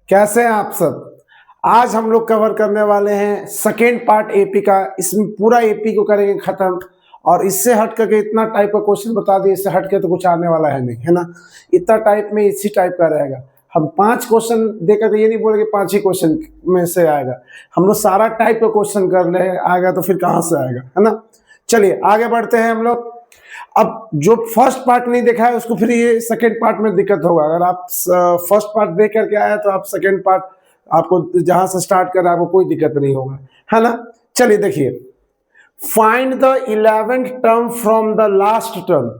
कैसे हैं आप सब। आज हम लोग कवर करने वाले हैं सेकेंड पार्ट एपी का। इसमें पूरा एपी को करेंगे खत्म, और इससे हट करके इतना टाइप का क्वेश्चन बता दिए, इससे हट के तो कुछ आने वाला है नहीं, है ना। इतना टाइप में इसी टाइप का रहेगा। हम 5 क्वेश्चन देकर ये नहीं बोलेंगे 5 ही क्वेश्चन में से आएगा, हम लोग सारा टाइप का क्वेश्चन कर ले आएगा तो फिर कहाँ से आएगा, है ना। चलिए आगे बढ़ते हैं हम लोग। अब जो फर्स्ट पार्ट नहीं देखा है उसको फिर ये सेकेंड पार्ट में दिक्कत होगा। अगर आप फर्स्ट पार्ट देख करके आए तो आप सेकेंड पार्ट आपको जहां से स्टार्ट कर आपको कोई दिक्कत नहीं होगा, है ना। चलिए देखिए, find the 11th term from the last term.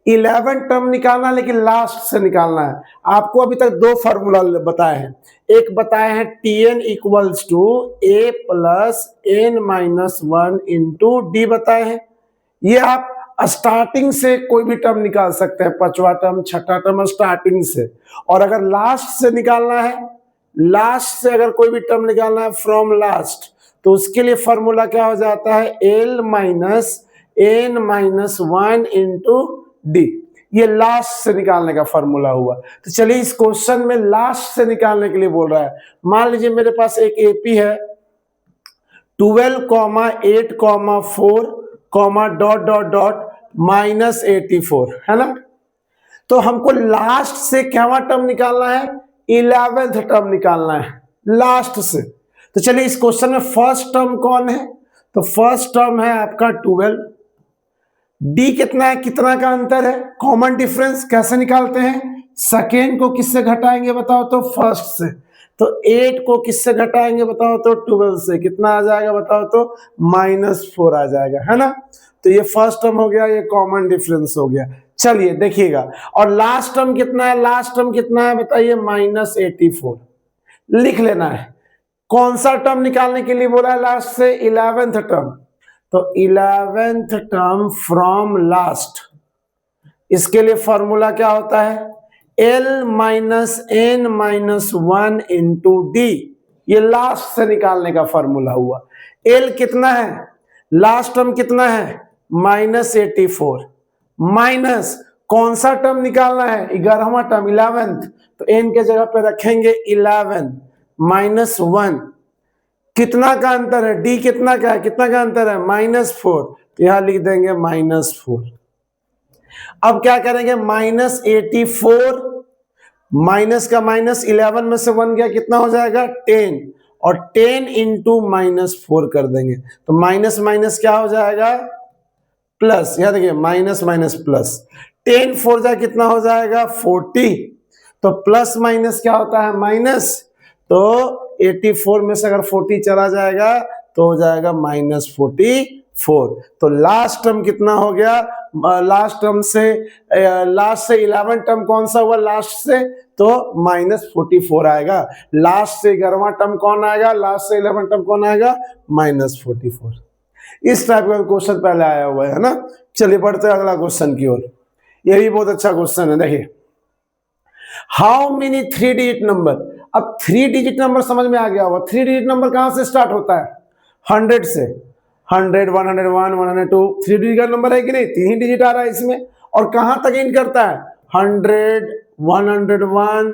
11 term निकालना, लेकिन लास्ट से निकालना है। आपको अभी तक 2 फार्मूला बताए हैं। एक बताए हैं tn equals to a plus n minus 1 into D बताए हैं। ये आप स्टार्टिंग से कोई भी टर्म निकाल सकते हैं, 5वां टर्म 6ठा टर्म स्टार्टिंग से। और अगर लास्ट से निकालना है, लास्ट से अगर कोई भी टर्म निकालना है फ्रॉम लास्ट, तो उसके लिए फॉर्मूला क्या हो जाता है, L minus N minus 1 into D. ये लास्ट से निकालने का फॉर्मूला हुआ। तो चलिए इस क्वेश्चन में लास्ट से निकालने के लिए बोल रहा है। मान लीजिए मेरे पास एक एपी है 12,8,4, डॉट डॉट डॉट -84, है ना। तो हमको लास्ट से क्या टर्म निकालना है, 11th टर्म निकालना है लास्ट से। तो चलिए इस क्वेश्चन में फर्स्ट टर्म कौन है, तो फर्स्ट टर्म है आपका 12। डी कितना है, कितना का अंतर है, कॉमन डिफरेंस कैसे निकालते हैं, सेकेंड को किससे घटाएंगे बताओ तो फर्स्ट से। तो 8 को किससे घटाएंगे बताओ तो 12 से। कितना आ जाएगा बताओ तो -4 आ जाएगा, है ना। तो ये फर्स्ट टर्म हो गया, ये कॉमन डिफरेंस हो गया। चलिए देखिएगा, और लास्ट टर्म कितना है, लास्ट टर्म कितना है बताइए, -84 लिख लेना है। कौन सा टर्म निकालने के लिए बोला है लास्ट से, 11th टर्म। तो 11th टर्म फ्रॉम लास्ट, इसके लिए फॉर्मूला क्या होता है, L minus N minus 1 into D. ये लास्ट से निकालने का फॉर्मूला हुआ। L कितना है, लास्ट टर्म कितना है, -84, माइनस कौन सा टर्म निकालना है, 11वां टर्म 11th। तो n के जगह पे रखेंगे 11 माइनस 1। कितना का अंतर है, d कितना का है, कितना का अंतर है, -4। तो यहां लिख देंगे -4। अब क्या करेंगे, -84 माइनस का माइनस 11 में से 1 गया, कितना हो जाएगा 10, और 10 इंटू -4 कर देंगे। तो माइनस माइनस क्या हो जाएगा प्लस। यहां देखिए माइनस माइनस प्लस, 10 4 जा कितना हो जाएगा 40। तो प्लस माइनस क्या होता है, माइनस। तो 84 में से अगर 40 चला जाएगा तो हो जाएगा -44। तो लास्ट टर्म कितना हो गया, लास्ट टर्म से लास्ट से 11 टर्म कौन सा हुआ लास्ट से, तो -44 आएगा। लास्ट से 11वां टर्म कौन आएगा, लास्ट से 11 टर्म कौन आएगा, -44। इस टाइप का क्वेश्चन पहले आया हुआ है ना। चलिए बढ़ते हैं अगला क्वेश्चन की ओर। यह भी बहुत अच्छा क्वेश्चन है। देखिए, हाउ मेनी 3 डिजिट नंबर। अब 3 डिजिट नंबर समझ में आ गया होगा। 3 डिजिट नंबर कहां से स्टार्ट होता है, 100 से। 100, 101, 102 3 डिजिट का नंबर है कि नहीं, 3 ही डिजिट आ रहा है इसमें। और कहां तक इन करता है, 100, 101,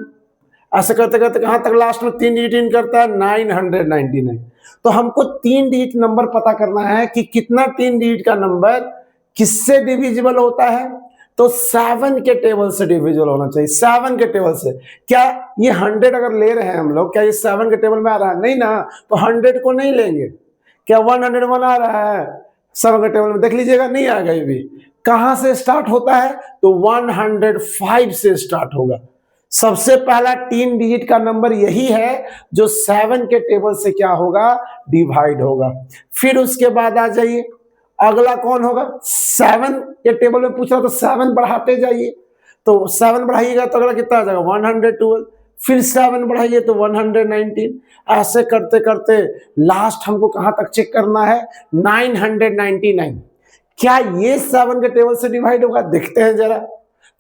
ऐसे करते करते कहां तक लास्ट में 3 डिजिट इन करता है, 999। तो हमको 3 डिजिट नंबर पता करना है कि कितना 3 डिजिट का नंबर किससे डिविजिबल होता है। तो 7 के टेबल से डिविजिबल होना चाहिए, 7 के टेबल से। क्या ये 100 अगर ले रहे हैं हम लोग, क्या ये 7 के टेबल में आ रहा है, नहीं ना। तो 100 को नहीं लेंगे। क्या 101 आ रहा है 7 के टेबल में, देख लीजिएगा नहीं आएगा। ये भी कहां से स्टार्ट होता है, तो 105 से स्टार्ट होगा। सबसे पहला 3 डिजिट का नंबर यही है जो 7 के टेबल से क्या होगा, डिवाइड होगा। फिर उसके बाद आ जाइए, अगला कौन होगा, 7 के टेबल में पूछ रहा तो 7 बढ़ाते जाइए। तो 7 बढ़ाइएगा तो अगला कितना आ जाएगा, 112। फिर 7 बढ़ाइए तो 119। ऐसे करते करते लास्ट हमको कहां तक चेक करना है, 999। क्या ये 7 के टेबल से डिवाइड होगा, देखते हैं जरा।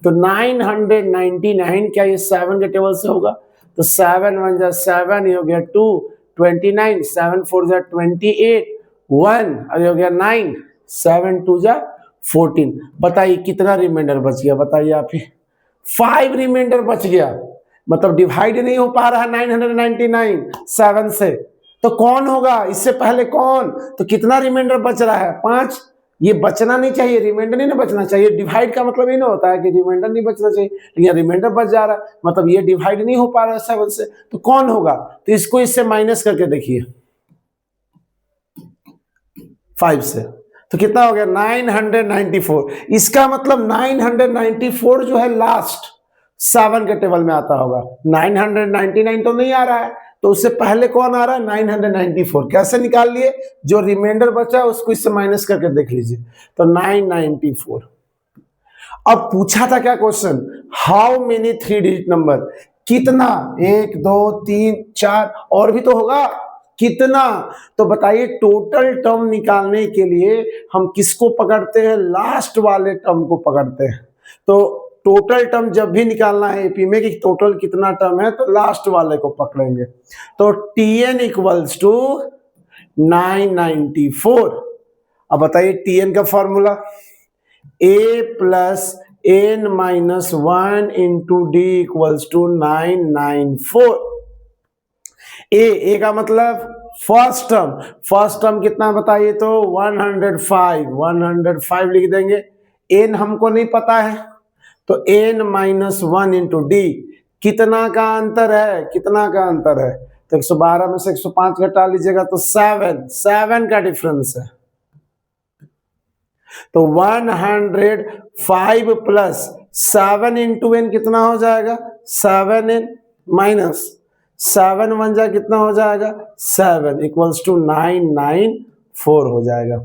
तो 999 क्या ये 7 के टेबल से होगा। तो 7 1 जा 7, ये हो गया 2, 29, 7 4 जा 28, 1 अरे हो गया 9, 7 2 जा 14। बताइए कितना रिमाइंडर बच गया, बताइए आप ही। 5 रिमाइंडर बच गया। मतलब डिवाइड नहीं हो पा रहा है 999 7 से, तो कौन होगा इससे पहले कौन, तो कितना रिमाइंडर बच रहा है 5, ये बचना नहीं चाहिए, रिमाइंडर नहीं ना बचना चाहिए, डिवाइड का मतलब ये ना होता है कि रिमाइंडर नहीं बचना चाहिए, लेकिन रिमाइंडर बच जा रहा है, मतलब ये डिवाइड नहीं हो पा रहा है 7 से, तो कौन होगा, तो इसको इससे माइनस करके देखिए 5 से, तो कितना हो गया 994, इसका मतलब 994 जो है लास्ट 7 के टेबल में आता होगा, 999 तो नहीं आ रहा है, तो उससे पहले कौन आ रहा है 994, कैसे निकाल लिए, जो रिमाइंडर बचा है उसको इससे माइनस करके देख लीजिए, तो 994। अब पूछा था क्या question, how many 3 digit number, कितना, 1 2 3 4 और भी तो होगा, कितना, तो बताइए टोटल टर्म निकालने के लिए हम किसको पकड़ते हैं, लास्ट वाले टर्म को पकड़ते हैं, तो टोटल टर्म जब भी निकालना है एपी में कि टोटल कितना टर्म है, तो लास्ट वाले को पकड़ेंगे, तो Tn इक्वल्स टू 994। अब बताइए Tn का formula a plus n minus 1 into D equals to 994। A का मतलब फर्स्ट टर्म कितना बताइए, तो 105 लिख देंगे, n हमको नहीं पता है, तो n माइनस 1 इंटू डी, कितना का अंतर है, तो 112 में से 105 घटा लीजिएगा तो 7 का डिफरेंस है, तो 105 प्लस 7 इंटू एन कितना हो जाएगा 7n माइनस 7 1 जा कितना हो जाएगा 7 इक्वल्स टू 994 हो जाएगा।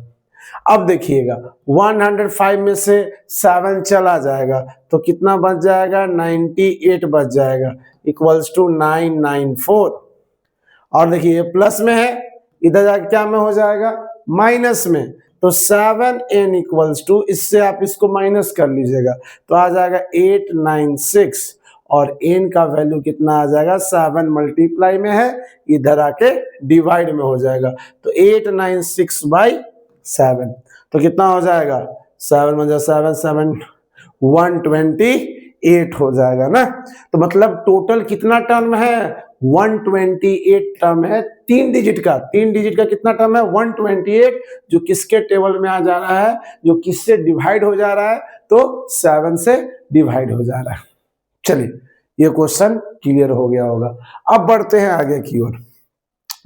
अब देखिएगा 105 में से 7 चला जाएगा तो कितना बच जाएगा 98 बच जाएगा इक्वल्स टू 994। और देखिए प्लस में है, इधर जाके क्या में हो जाएगा माइनस में, तो 7n इक्वल्स टू, इससे आप इसको माइनस कर लीजिएगा तो आ जाएगा 896 और n का वैल्यू कितना आ जाएगा 7 मल्टीप्लाई में है, इधर आके डिवाइड में हो जाएगा तो 896/7 तो कितना हो जाएगा 7 128 हो जाएगा ना। तो मतलब टोटल कितना टर्म है 128 टर्म है, 3 डिजिट का कितना टर्म है 128, जो किसके टेबल में आ जा रहा है, जो किससे डिवाइड हो जा रहा है, तो 7 से डिवाइड हो जा रहा है। चलिए ये क्वेश्चन क्लियर हो गया होगा। अब बढ़ते हैं आगे की ओर।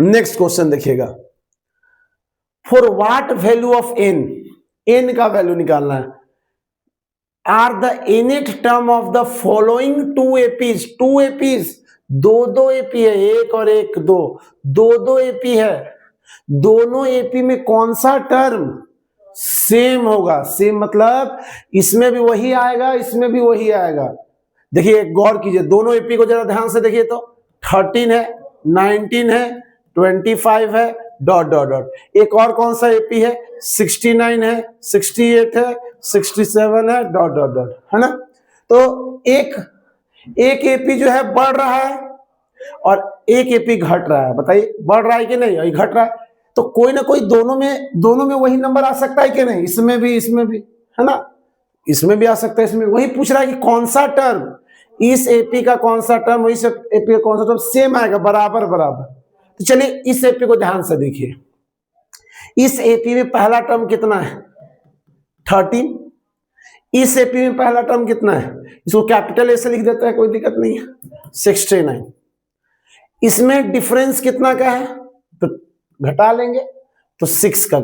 नेक्स्ट क्वेश्चन देखिएगा, for what value of n का वैल्यू निकालना है, are the nth term of the following 2 APs, 2 APs, दो एपी है, एक और एक दो एपी है, दोनों एपी में कौन सा टर्म सेम होगा, सेम मतलब इसमें भी वही आएगा इसमें भी वही आएगा। देखिए गौर कीजिए, दोनों एपी को जरा ध्यान से देखिए तो 13 है 19 है 25 है डॉट डॉट डॉट, एक और कौन सा एपी है 69 है 68 है 67 है डॉट डॉट डॉट, है ना। तो एक एपी जो है बढ़ रहा है और एक एपी घट रहा है, बताइए बढ़ रहा है कि नहीं, घट रहा है, तो कोई ना कोई दोनों में वही नंबर आ सकता है कि नहीं, इसमें भी है ना, इसमें भी आ सकता है, इसमें वही पूछ रहा है कि कौन सा टर्म, इस एपी का कौन सा टर्म, इस एपी का कौन सा टर्म सेम आएगा बराबर। तो चलिए इस एपी को ध्यान से देखिए, इस एपी में पहला टर्म कितना है 13, इस एपी में पहला टर्म कितना है, इसको कैपिटल ए से लिख देता है कोई दिक्कत नहीं है 69, इसमें डिफरेंस कितना का है तो घटा लेंगे तो 6 का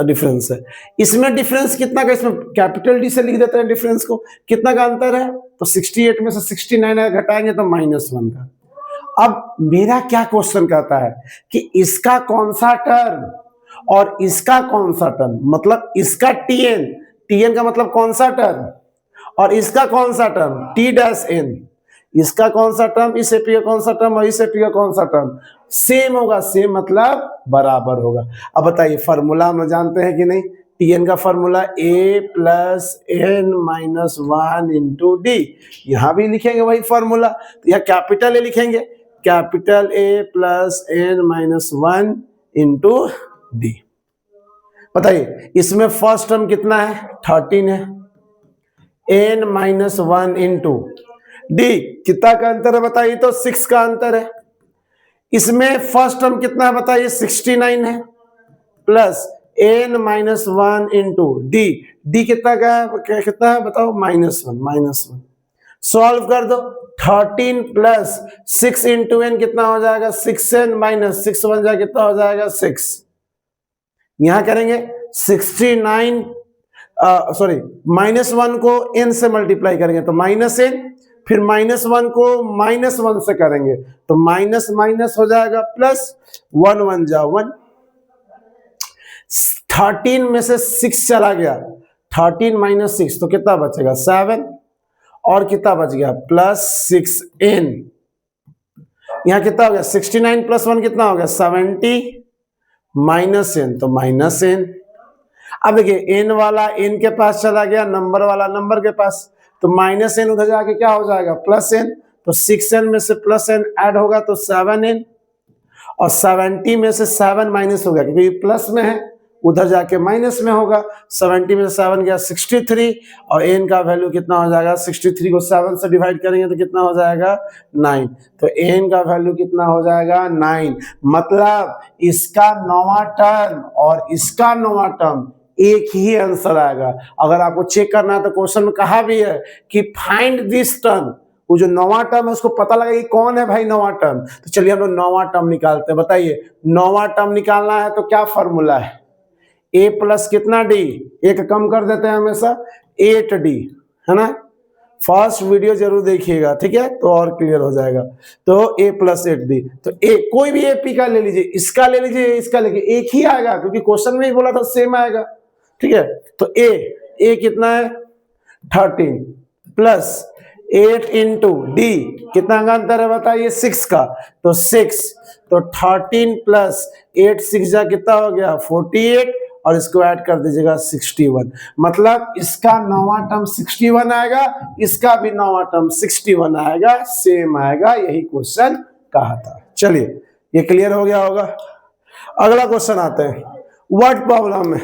डिफरेंस है, इसमें डिफरेंस कितना का, इसमें कैपिटल डी से लिख देते हैं डिफरेंस को, कितना का अंतर है तो 68 में से 69 घटाएंगे तो -1 का। अब मेरा क्या क्वेश्चन कहता है कि इसका कौन सा टर्म और इसका कौन सा टर्म, मतलब इसका tn का मतलब कौन सा टर्म और इसका कौन सा टर्म t-n, इसका कौन सा टर्म, इस एपी का कौन सा टर्म और इस एपी का कौन सा टर्म सेम होगा, सेम मतलब बराबर होगा। अब बताइए फॉर्मूला हम जानते हैं कि नहीं, tn का formula a plus n minus 1 into D, यहां भी लिखेंगे वही फॉर्मूला, तो यह कैपिटल ए लिखेंगे, capital A plus n minus 1 into D. बताइए इसमें फर्स्ट टर्म कितना है 13 है, n माइनस 1 इंटू डी कितना का अंतर है बताइए, तो 6 का अंतर है। इसमें फर्स्ट टर्म कितना है बताइए, 69 है, plus n-1 into D, D कितना का है, कितना है बताओ, -1 सॉल्व कर दो। 13 प्लस 6 इंटू एन कितना हो जाएगा, 6n माइनस 6 बन जाएगा, कितना हो जाएगा 6। यहां करेंगे 69 सॉरी -1 को n से मल्टीप्लाई करेंगे तो -n, फिर -1 को -1 से करेंगे तो माइनस माइनस हो जाएगा प्लस, 1 1 जा 1। 13 में से 6 चला गया, 13 माइनस 6 तो कितना बचेगा 7, और कितना बच गया प्लस 6n। यहां कितना हो गया 69 प्लस 1 कितना हो गया 70, माइनस n तो माइनस n। अब देखिए n वाला n के पास चला गया, नंबर वाला नंबर के पास, तो माइनस n उधर जाके क्या हो जाएगा प्लस n, तो 6n में से प्लस n ऐड होगा तो 7n, और 70 में से 7 माइनस हो गया क्योंकि प्लस में है, उधर जाके माइनस में होगा। 70 में से 7 गया 63, और n का वैल्यू कितना हो जाएगा, 63 को 7 से डिवाइड करेंगे तो कितना हो जाएगा 9, तो n का वैल्यू कितना हो जाएगा 9। मतलब इसका 9वां टर्म और इसका 9वां टर्म एक ही आंसर आएगा। अगर आपको चेक करना है तो क्वेश्चन में कहा भी है कि फाइंड दिस टर्म, वो जो 9वां टर्म है उसको पता लगा कि कौन है भाई 9वां टर्म। तो चलिए हम लोग 9वां टर्म निकालते हैं। बताइए 9वां टर्म निकालना है तो क्या फॉर्मूला है, a प्लस कितना d, एक कम कर देते हैं हमेशा 8d, है ना। फर्स्ट वीडियो जरूर देखिएगा, ठीक है, तो और क्लियर हो जाएगा। तो a प्लस 8d, तो a कोई भी AP का ले लीजिए, इसका ले लीजिए, इसका लेके एक ही आएगा क्योंकि क्वेश्चन में ही बोला था सेम आएगा, ठीक है। तो a कितना है 13 प्लस 8 इंटू डी, कितना का अंतर है बताइए 6 का, तो 6, तो 13 प्लस 8 6 जा कितना हो गया 48, और इसको ऐड कर दीजिएगा 61। मतलब इसका 9वां टर्म 61 आएगा, इसका भी 9वां टर्म 61 आएगा, सेम आएगा, यही क्वेश्चन कहा था। चलिए ये क्लियर हो गया होगा। अगला क्वेश्चन आते हैं वर्ड प्रॉब्लम में।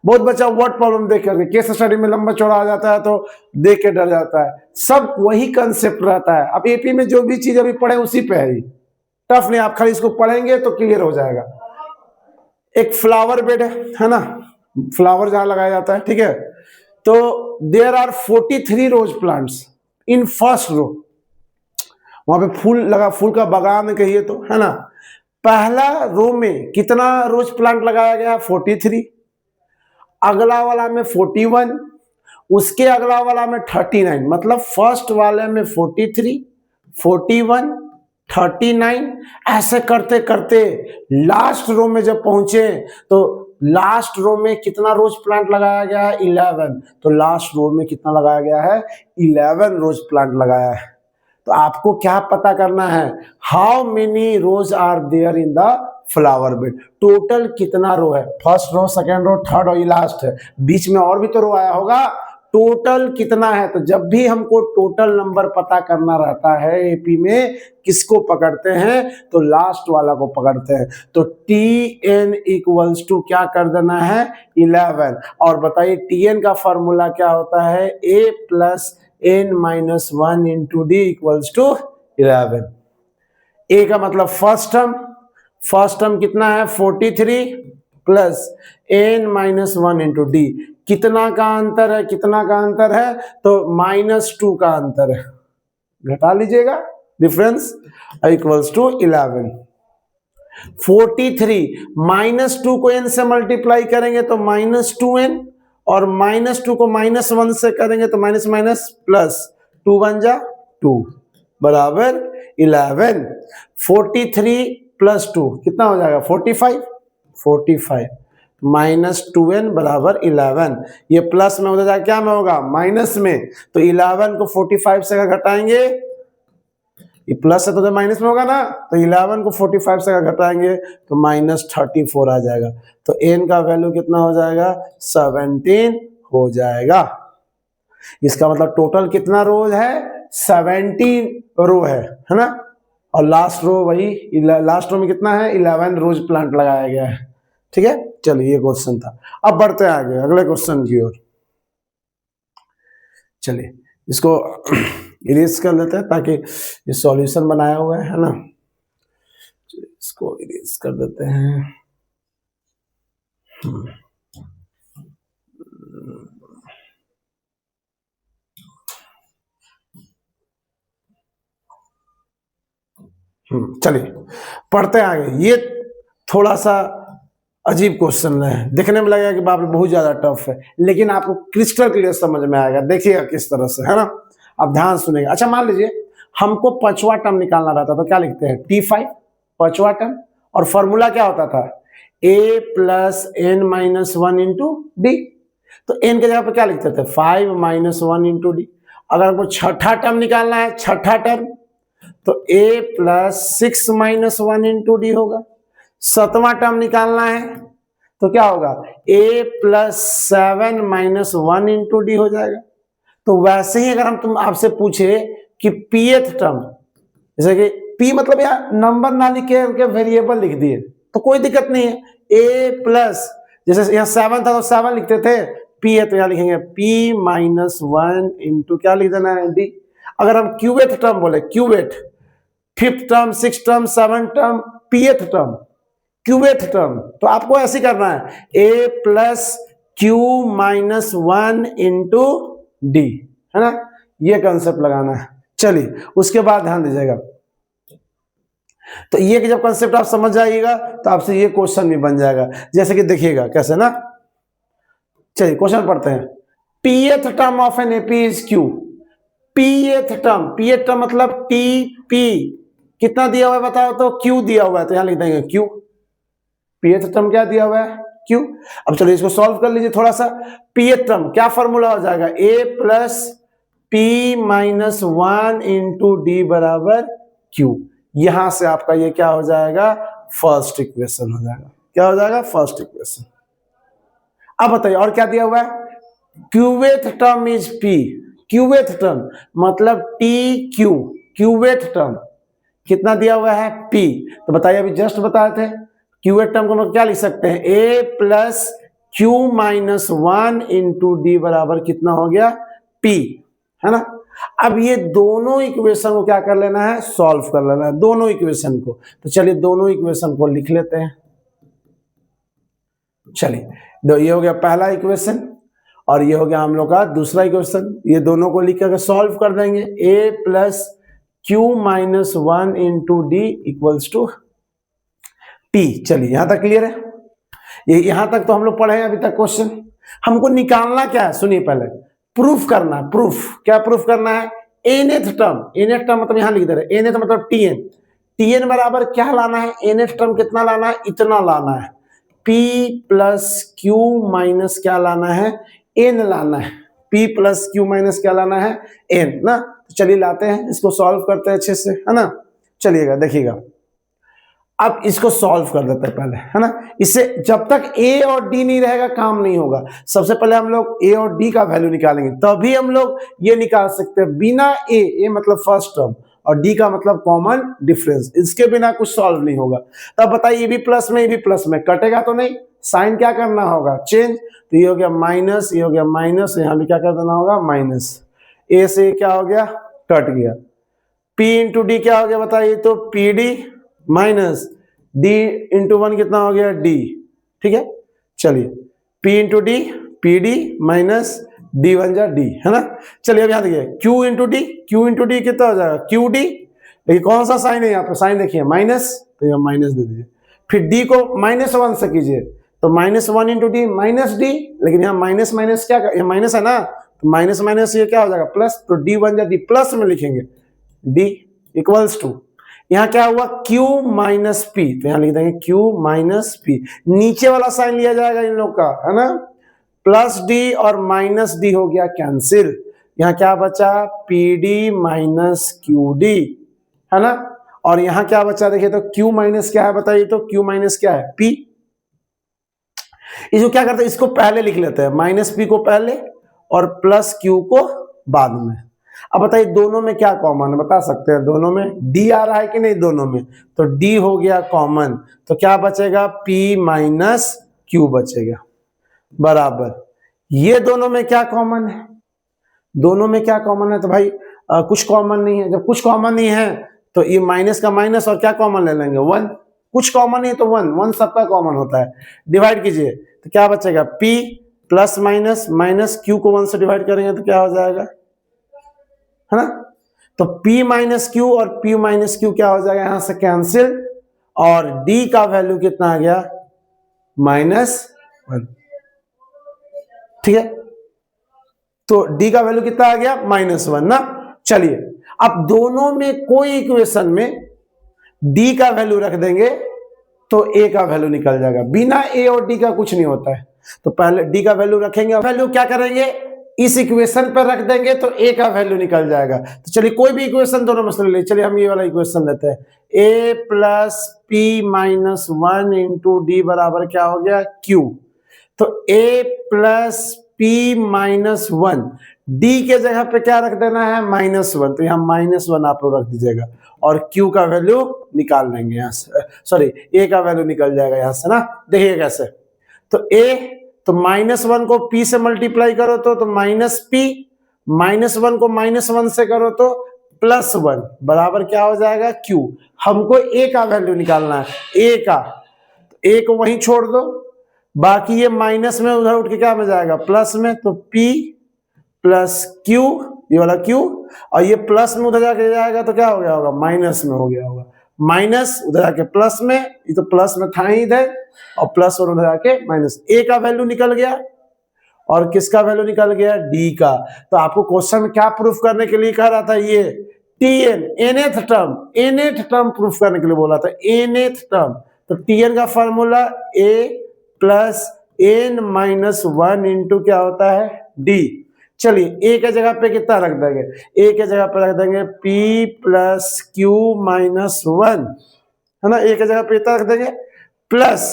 बहुत बच्चा वर्ड प्रॉब्लम देख करके केस स्टडी में लंबा चौड़ा आ जाता है तो देख के डर जाता है। सब वही कंसेप्ट रहता है। अब एपी में जो भी चीज अभी पढ़े उसी पे है, टफ नहीं, आप खाली इसको पढ़ेंगे तो क्लियर हो जाएगा। एक फ्लावर बेड है ना, फ्लावर जहां लगाया जाता है, ठीक है। तो there are 43 rose plants in first row, वहां पे फूल लगा, फूल का बागान कहिए तो, है ना। पहला रो में कितना रोज प्लांट लगाया गया 43, अगला वाला में 41, उसके अगला वाला में 39। मतलब फर्स्ट वाले में 43, 41, 39, ऐसे करते करते लास्ट रो में जब पहुंचे तो लास्ट रो में कितना रोज प्लांट लगाया गया है 11। तो लास्ट रो में कितना लगाया गया है 11 रोज प्लांट लगाया है। तो आपको क्या पता करना है, how many rose are there in the flower bed, total कितना रो है, first row, second row, third और ये लास्ट है, बीच में और भी तो रो आया होगा, टोटल कितना है। तो जब भी हमको टोटल नंबर पता करना रहता है एपी में, किसको पकड़ते हैं तो लास्ट वाला को पकड़ते हैं। तो tn इक्वल्स टू क्या कर देना है 11। और बताइए tn का फॉर्मूला क्या होता है, a plus n-1 into D equals to 11। a का मतलब फर्स्ट टर्म कितना है 43 प्लस n-1 इंटू डी, कितना का अंतर है, कितना का अंतर है तो -2 का अंतर है, घटा लीजिएगा डिफरेंस, इक्वल्स टू 11। 43 -2 को n से मल्टीप्लाई करेंगे तो -2n, और -2 को -1 से करेंगे तो माइनस माइनस प्लस, 2 बन जा 2 बराबर 11। 43 प्लस 2 कितना हो जाएगा 45 -2n बराबर 11। ये प्लस में उधर जाकर क्या में होगा माइनस में, तो 11 को 45 से घटाएंगे, ये प्लस है तो माइनस में होगा ना, तो 11 को 45 से घटाएंगे तो -34 आ जाएगा। तो n का वैल्यू कितना हो जाएगा 17 हो जाएगा। इसका मतलब टोटल कितना रोज है 17 रो है ना। और लास्ट रो वही, लास्ट रो में कितना है 11 रोज प्लांट लगाया गया है, ठीक है। चलिए ये क्वेश्चन था। अब बढ़ते हैं आगे अगले क्वेश्चन की ओर। चलिए इसको इरेज कर लेते हैं ताकि ये सॉल्यूशन बनाया हुआ है ना, इसको इरेज कर देते हैं। चलिए पढ़ते हैं आगे। ये थोड़ा सा अजीब क्वेश्चन है, देखने में लगेगा कि बाप रे बहुत ज्यादा टफ है, लेकिन आपको क्रिस्टल क्लियर समझ में आएगा। देखिएगा किस तरह से, है ना, अब ध्यान सुनेगा। अच्छा मान लीजिए हमको पांचवा टर्म निकालना रहता तो क्या लिखते हैं, T5 पांचवा टर्म, और फॉर्मूला क्या होता था, a plus n minus 1 into D. तो n के जगह पे क्या लिखते थे, 5 माइनस 1 इंटू डी। अगर आपको छठा टर्म निकालना है, छठा टर्म, तो a plus 6 minus 1 into D होगा। सातवां टर्म निकालना है तो क्या होगा, a plus 7 minus 1 into D हो जाएगा। तो वैसे ही अगर हम तुम आपसे पूछे कि pth टर्म, जैसे कि p मतलब यार नंबर ना लिख के वेरिएबल लिख दिए तो कोई दिक्कत नहीं है, a प्लस, जैसे यहाँ 7 था तो 7 लिखते थे, p है तो यहाँ लिखेंगे p माइनस 1 इंटू क्या लिख देना है, d। अगर हम क्यूवेथ टर्म बोले, qth, fifth term, six term, seven term, pth term, qth term, तो आपको ऐसे करना है, a plus Q minus 1 into d, है ना, ये कंसेप्ट लगाना है। चलिए उसके बाद ध्यान दीजिएगा, तो ये कि जब कंसेप्ट आप समझ जाइएगा तो आपसे ये क्वेश्चन भी बन जाएगा। जैसे कि देखिएगा कैसे ना, चलिए क्वेश्चन पढ़ते हैं। pth term of n AP is Q. pth term मतलब टीपी कितना दिया हुआ है बताओ तो, क्यू दिया हुआ है तो यहां लिख देंगे क्यू। pth टर्म क्या दिया हुआ है, क्यू। अब चलिए इसको सॉल्व कर लीजिए थोड़ा सा। pth टर्म क्या फॉर्मूला हो जाएगा, a plus p minus 1 into D बराबर क्यू। यहां से आपका ये क्या हो जाएगा, फर्स्ट इक्वेशन हो जाएगा। क्या हो जाएगा, फर्स्ट इक्वेशन। अब बताइए और क्या दिया हुआ है, क्यूवेथ टर्म इज p। क्यूवेथ टर्म मतलब टी क्यू, क्यूवेथ टर्म कितना दिया हुआ है, p। तो बताइए अभी जस्ट बताए थे, क्यूवेथ टर्म को क्या लिख सकते हैं, a plus Q minus 1 into D बराबर कितना हो गया, p, है ना। अब ये दोनों इक्वेशन को क्या कर लेना है, सॉल्व कर लेना है, दोनों इक्वेशन को। तो चलिए दोनों इक्वेशन को लिख लेते हैं। चलिए ये हो गया पहला इक्वेशन और ये हो गया हम लोग का दूसरा इक्वेशन। ये दोनों को लिख कर सॉल्व कर देंगे, a plus Q minus 1 into D equals to T. चलिए यहां तक क्लियर है, ये यहां तक तो हम लोग पढ़े हैं अभी तक क्वेश्चन। हमको निकालना क्या है, सुनिए पहले, प्रूफ करना है। प्रूफ क्या प्रूफ करना है, nth टर्म मतलब यहां लिख दे रहे, nth मतलब tn बराबर क्या लाना है, nth टर्म कितना लाना है, इतना लाना है। p प्लस क्यू माइनस क्या लाना है, n लाना है। p प्लस क्यू माइनस क्या लाना है, n ना। तो चलिए लाते हैं, इसको सॉल्व करते हैं अच्छे से, है ना। चलिएगा देखिएगा, अब इसको सॉल्व कर देते हैं पहले, है ना। इससे जब तक a और d नहीं रहेगा काम नहीं होगा। सबसे पहले हम लोग a और d का वैल्यू निकालेंगे, तभी हम लोग ये निकाल सकते हैं। बिना a मतलब फर्स्ट टर्म और d का मतलब कॉमन डिफरेंस, इसके बिना कुछ सॉल्व नहीं होगा। तब बताइए ये भी प्लस में, ये भी प्लस में, कटेगा तो नहीं, साइन क्या करना होगा, चेंज। तो ये हो गया माइनस, ये हो गया माइनस, यहाँ भी क्या कर देना होगा, माइनस। a से क्या हो गया, कट गया। p इंटू डी क्या हो गया बताइए तो, P D minus d into 1 कितना हो गया, d। ठीक है, चलिए p into D, P D minus D one जा डी, है ना। चलिए अब यहाँ देखिए q into D, Q into D कितना हो जाएगा, क्यू डी। देखिए कौन सा साइन है यहाँ पे, साइन देखिए माइनस, तो यहाँ माइनस दे दीजिए। फिर d को माइनस 1 से कीजिए तो minus 1 into D minus D, लेकिन यहाँ माइनस माइनस क्या, यहाँ माइनस है ना, तो माइनस माइनस ये क्या हो जाएगा प्लस, तो डी वन जा डी, प्लस में लिखेंगे d इक्वल्स टू, यहाँ क्या हुआ q माइनस पी, तो यहाँ लिख देंगे q माइनस पी। नीचे वाला साइन लिया जाएगा इन लोग का, है ना, प्लस d और माइनस d हो गया कैंसिल। यहाँ क्या बचा, P D minus Q D, है ना। और यहाँ क्या बचा देखिए तो q माइनस क्या है बताइए तो, q माइनस क्या है, p। इसको क्या करते हैं, इसको पहले लिख लेते हैं, माइनस p को पहले और प्लस q को बाद में। अब बताइए दोनों में क्या कॉमन है, बता सकते हैं, दोनों में d आ रहा है कि नहीं, दोनों में, तो d हो गया कॉमन, तो क्या बचेगा, p माइनस q बचेगा, बराबर। ये दोनों में क्या कॉमन है, दोनों में क्या कॉमन है, तो भाई कुछ कॉमन नहीं है। जब कुछ कॉमन नहीं है तो ये माइनस का माइनस और क्या कॉमन ले लेंगे 1, कुछ कॉमन नहीं है तो 1 सबका कॉमन होता है। डिवाइड कीजिए तो क्या बचेगा p plus minus minus q को 1 से डिवाइड करेंगे तो क्या हो जाएगा, है ना। तो p माइनस क्यू और p माइनस क्यू क्या हो जाएगा यहां से कैंसिल, और d का वैल्यू कितना आ गया -1, ठीक है। तो d का वैल्यू कितना आ गया -1 ना। चलिए अब दोनों में कोई इक्वेशन में d का वैल्यू रख देंगे तो a का वैल्यू निकल जाएगा। बिना a और d का कुछ नहीं होता है। तो पहले d का वैल्यू रखेंगे, वैल्यू क्या करेंगे इस इक्वेशन पर रख देंगे तो a का वैल्यू निकल जाएगा। तो चलिए कोई भी इक्वेशन दोनों में से ले, चलिए हम ये वाला इक्वेशन लेते हैं, a plus p minus 1 into D बराबर क्या हो गया q। तो a plus p minus 1, d के जगह पे क्या रख देना है -1, तो यहाँ -1 आप लोग रख दीजिएगा और q का वैल्यू निकाल लेंगे यहाँ से, सॉरी a का वैल्यू निकल जाएगा यहाँ से ना। देखिए कैसे, तो a तो -1 को p से मल्टीप्लाई करो तो माइनस p, -1 को -1 से करो तो +1 बराबर क्या हो जाएगा q। हमको a का वैल्यू निकालना है, a का, तो a को वहीं छोड़ दो, बाकी ये माइनस में उधर उठ के क्या में जाएगा प्लस में, तो p प्लस q, ये वाला q, और ये प्लस में उधर जाके जाएगा तो क्या हो गया होगा माइनस में हो गया होगा, माइनस उधर जाके प्लस में, ये तो प्लस में था ही इधर, और प्लस और उधर जाके माइनस। a का वैल्यू निकल गया और किसका वैल्यू निकल गया d का। तो आपको क्वेश्चन में क्या प्रूफ करने के लिए कह रहा था, ये tn nth टर्म प्रूफ करने के लिए बोला था, nth टर्म। तो tn का formula a plus n minus 1 into क्या होता है d। चलिए a के जगह पे कितना रख देंगे, a के जगह पे रख देंगे p प्लस q माइनस 1, है ना। a के जगह पे कितना रख देंगे plus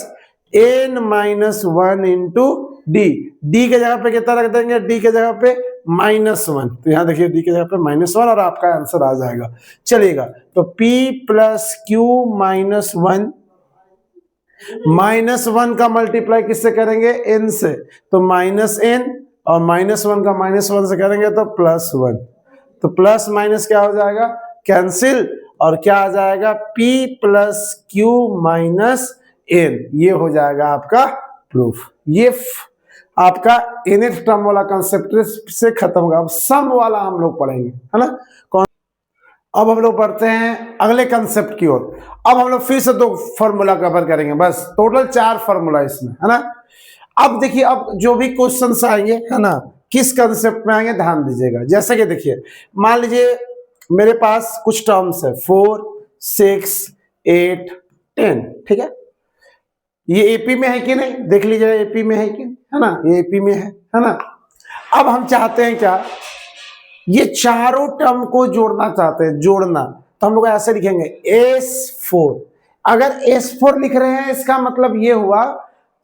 n minus 1 into d, d के जगह पे कितना रख देंगे, d के जगह पे -1। तो यहाँ देखिए d के जगह पे -1 और आपका आंसर आ जाएगा। चलिएगा तो p प्लस q माइनस 1, -1 का मल्टीप्लाई किससे करेंगे n से, तो -n, और -1 का -1 से करेंगे तो +1, तो प्लस माइनस क्या हो जाएगा कैंसिल, और क्या आ जाएगा p plus q minus n, ये हो जाएगा आपका प्रूफ। ये आपका nth टर्म वाला कंसेप्ट से खत्म होगा। अब सम वाला हम लोग पढ़ेंगे, है ना। कौन, अब हम लोग पढ़ते हैं अगले कंसेप्ट की ओर। अब हम लोग फिर से 2 फॉर्मूला कवर करेंगे, बस टोटल 4 फॉर्मूला इसमें, है ना। अब देखिए, अब जो भी क्वेश्चंस आएंगे, है ना, किस कंसेप्ट में आएंगे ध्यान दीजिएगा। जैसे कि देखिए, मान लीजिए मेरे पास कुछ टर्म्स है 4, 6, 8, 10, ठीक है। ये एपी में है कि नहीं, देख लीजिए एपी में है कि, है ना, ये एपी में है ना। अब हम चाहते हैं क्या, ये चारों टर्म को जोड़ना चाहते हैं, जोड़ना। तो हम लोग ऐसे लिखेंगे S4। अगर S4 लिख रहे हैं इसका मतलब ये हुआ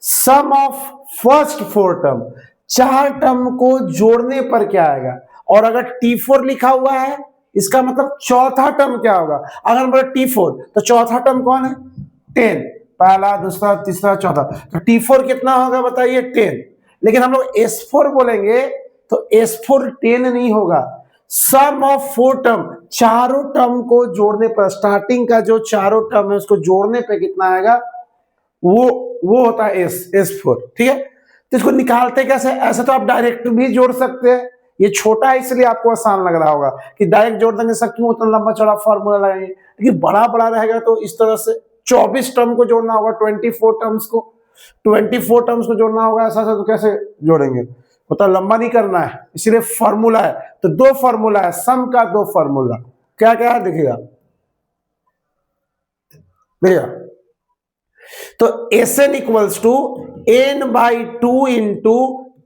सम ऑफ फर्स्ट 4 टर्म, 4 टर्म को जोड़ने पर क्या आएगा। और अगर T4 लिखा हुआ है इसका मतलब चौथा टर्म क्या होगा। अगर बोले T4 तो चौथा टर्म कौन है 10, पहला दूसरा तीसरा चौथा, तो T4 कितना होगा बताइए 10। लेकिन हम लोग S4 बोलेंगे तो S4 10 नहीं होगा, सम ऑफ 4 टर्म, चारों टर्म को जोड़ने पर, स्टार्टिंग का जो चारों टर्म है उसको जोड़ने पे कितना आएगा, वो होता है S4, ठीक है। तो इसको निकालते कैसे, ऐसे तो आप डायरेक्ट भी जोड़ सकते हैं, ये छोटा है इसलिए आपको आसान लग रहा होगा कि डायरेक्ट जोड़ देंगे, सर क्यों उतना लंबा चौड़ा फॉर्मूला लगाएंगे। लेकिन बड़ा बड़ा रहेगा तो इस तरह से 24 टर्म को जोड़ना होगा, 24 टर्म्स को जोड़ना होगा, ऐसा तो कैसे जोड़ेंगे, उतना लंबा नहीं करना है, इसीलिए फॉर्मूला है। तो 2 फॉर्मूला है, सम का 2 फॉर्मूला, क्या क्या है देखिएगा भैया। तो Sn equals to n/2 into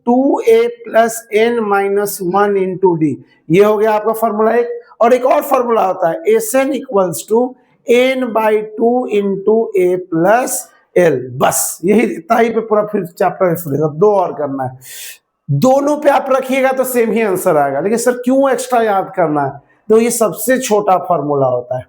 2a plus n minus 1 into D, ये हो गया आपका फॉर्मूला 1। और एक और फॉर्मूला होता है Sn equals to n/2 into a plus l। बस यही इतना ही पे पूरा फिर चैप्टर फिर 2 और करना है, दोनों पे आप रखिएगा तो सेम ही आंसर आएगा। लेकिन सर क्यों एक्स्ट्रा याद करना है, तो ये सबसे छोटा फॉर्मूला होता है।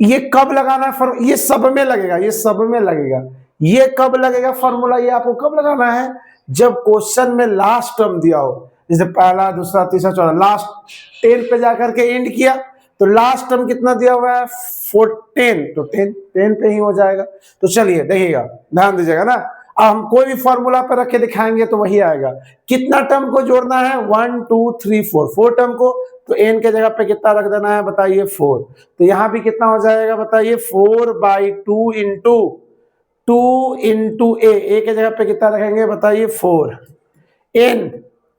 ये कब लगाना है, ये सब में लगेगा, ये सब में लगेगा। ये कब लगेगा फॉर्मूला, ये आपको कब लगाना है, जब क्वेश्चन में लास्ट टर्म दिया हो। जैसे पहला, दूसरा, तीसरा, चौथा, लास्ट 10 पे जाकर के एंड किया तो लास्ट टर्म कितना दिया हुआ है 14, तो 10 पे ही हो जाएगा। तो चलिए देखिएगा, ध्यान दीजिएगा ना। अब हम कोई भी फॉर्मूला पर रख के दिखाएंगे तो वही आएगा। कितना टर्म को जोड़ना है 1 2 3 4 टर्म को, तो n के जगह पे कितना रख देना है बताइए 4। तो यहां भी कितना हो जाएगा बताइए 4/2 इंटू 2 इंटू ए के जगह पे कितना रखेंगे बताइए 4। n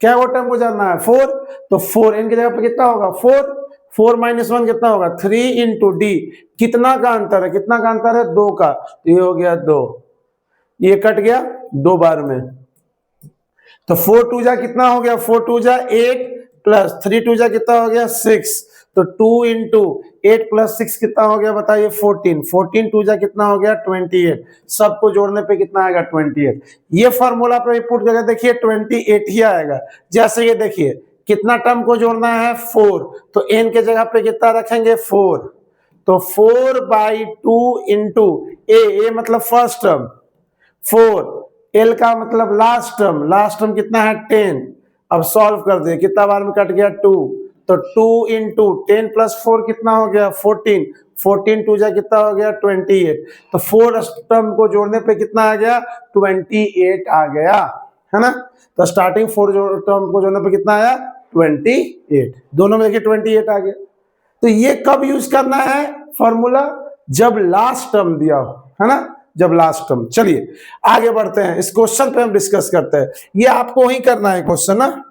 क्या वो टर्म को जानना है 4, तो 4 n की जगह पे कितना होगा 4 माइनस 1 कितना होगा 3 इंटू डी। कितना का अंतर है, कितना का अंतर है 2 का, तो ये हो गया 2, ये कट गया 2 बार में। तो 4 2 जा कितना हो गया 4 2 जा 8 प्लस 3 2 जा कितना हो गया 6, तो 2 इंटू 8 प्लस 6 कितना हो गया बताइए 14 2 जा कितना हो गया 28। सबको जोड़ने पे कितना आएगा 28। ये फॉर्मूला पे पुट करके देखिए 28 ही आएगा। जैसे ये देखिए कितना टर्म को जोड़ना है 4, तो n के जगह पे कितना रखेंगे 4, तो 4/2 इंटू ए मतलब फर्स्ट टर्म 4, एल का मतलब लास्ट टर्म कितना है 10। अब सॉल्व कर दे, कितना बार में कट गया 2, तो 2 इंटू 10 प्लस 4 कितना हो गया 14 2 जा कितना हो गया 28। तो 4 टर्म को जोड़ने पे कितना आ गया 28 आ गया, है ना। तो स्टार्टिंग 4 टर्म को जोड़ने पे कितना आया 28, दोनों में देखिए 28 आ गया। तो ये कब यूज करना है फॉर्मूला, जब लास्ट टर्म दिया हो, है ना, जब लास्ट टर्म। चलिए आगे बढ़ते हैं, इस क्वेश्चन पे हम डिस्कस करते हैं। ये आपको ही करना है क्वेश्चन ना,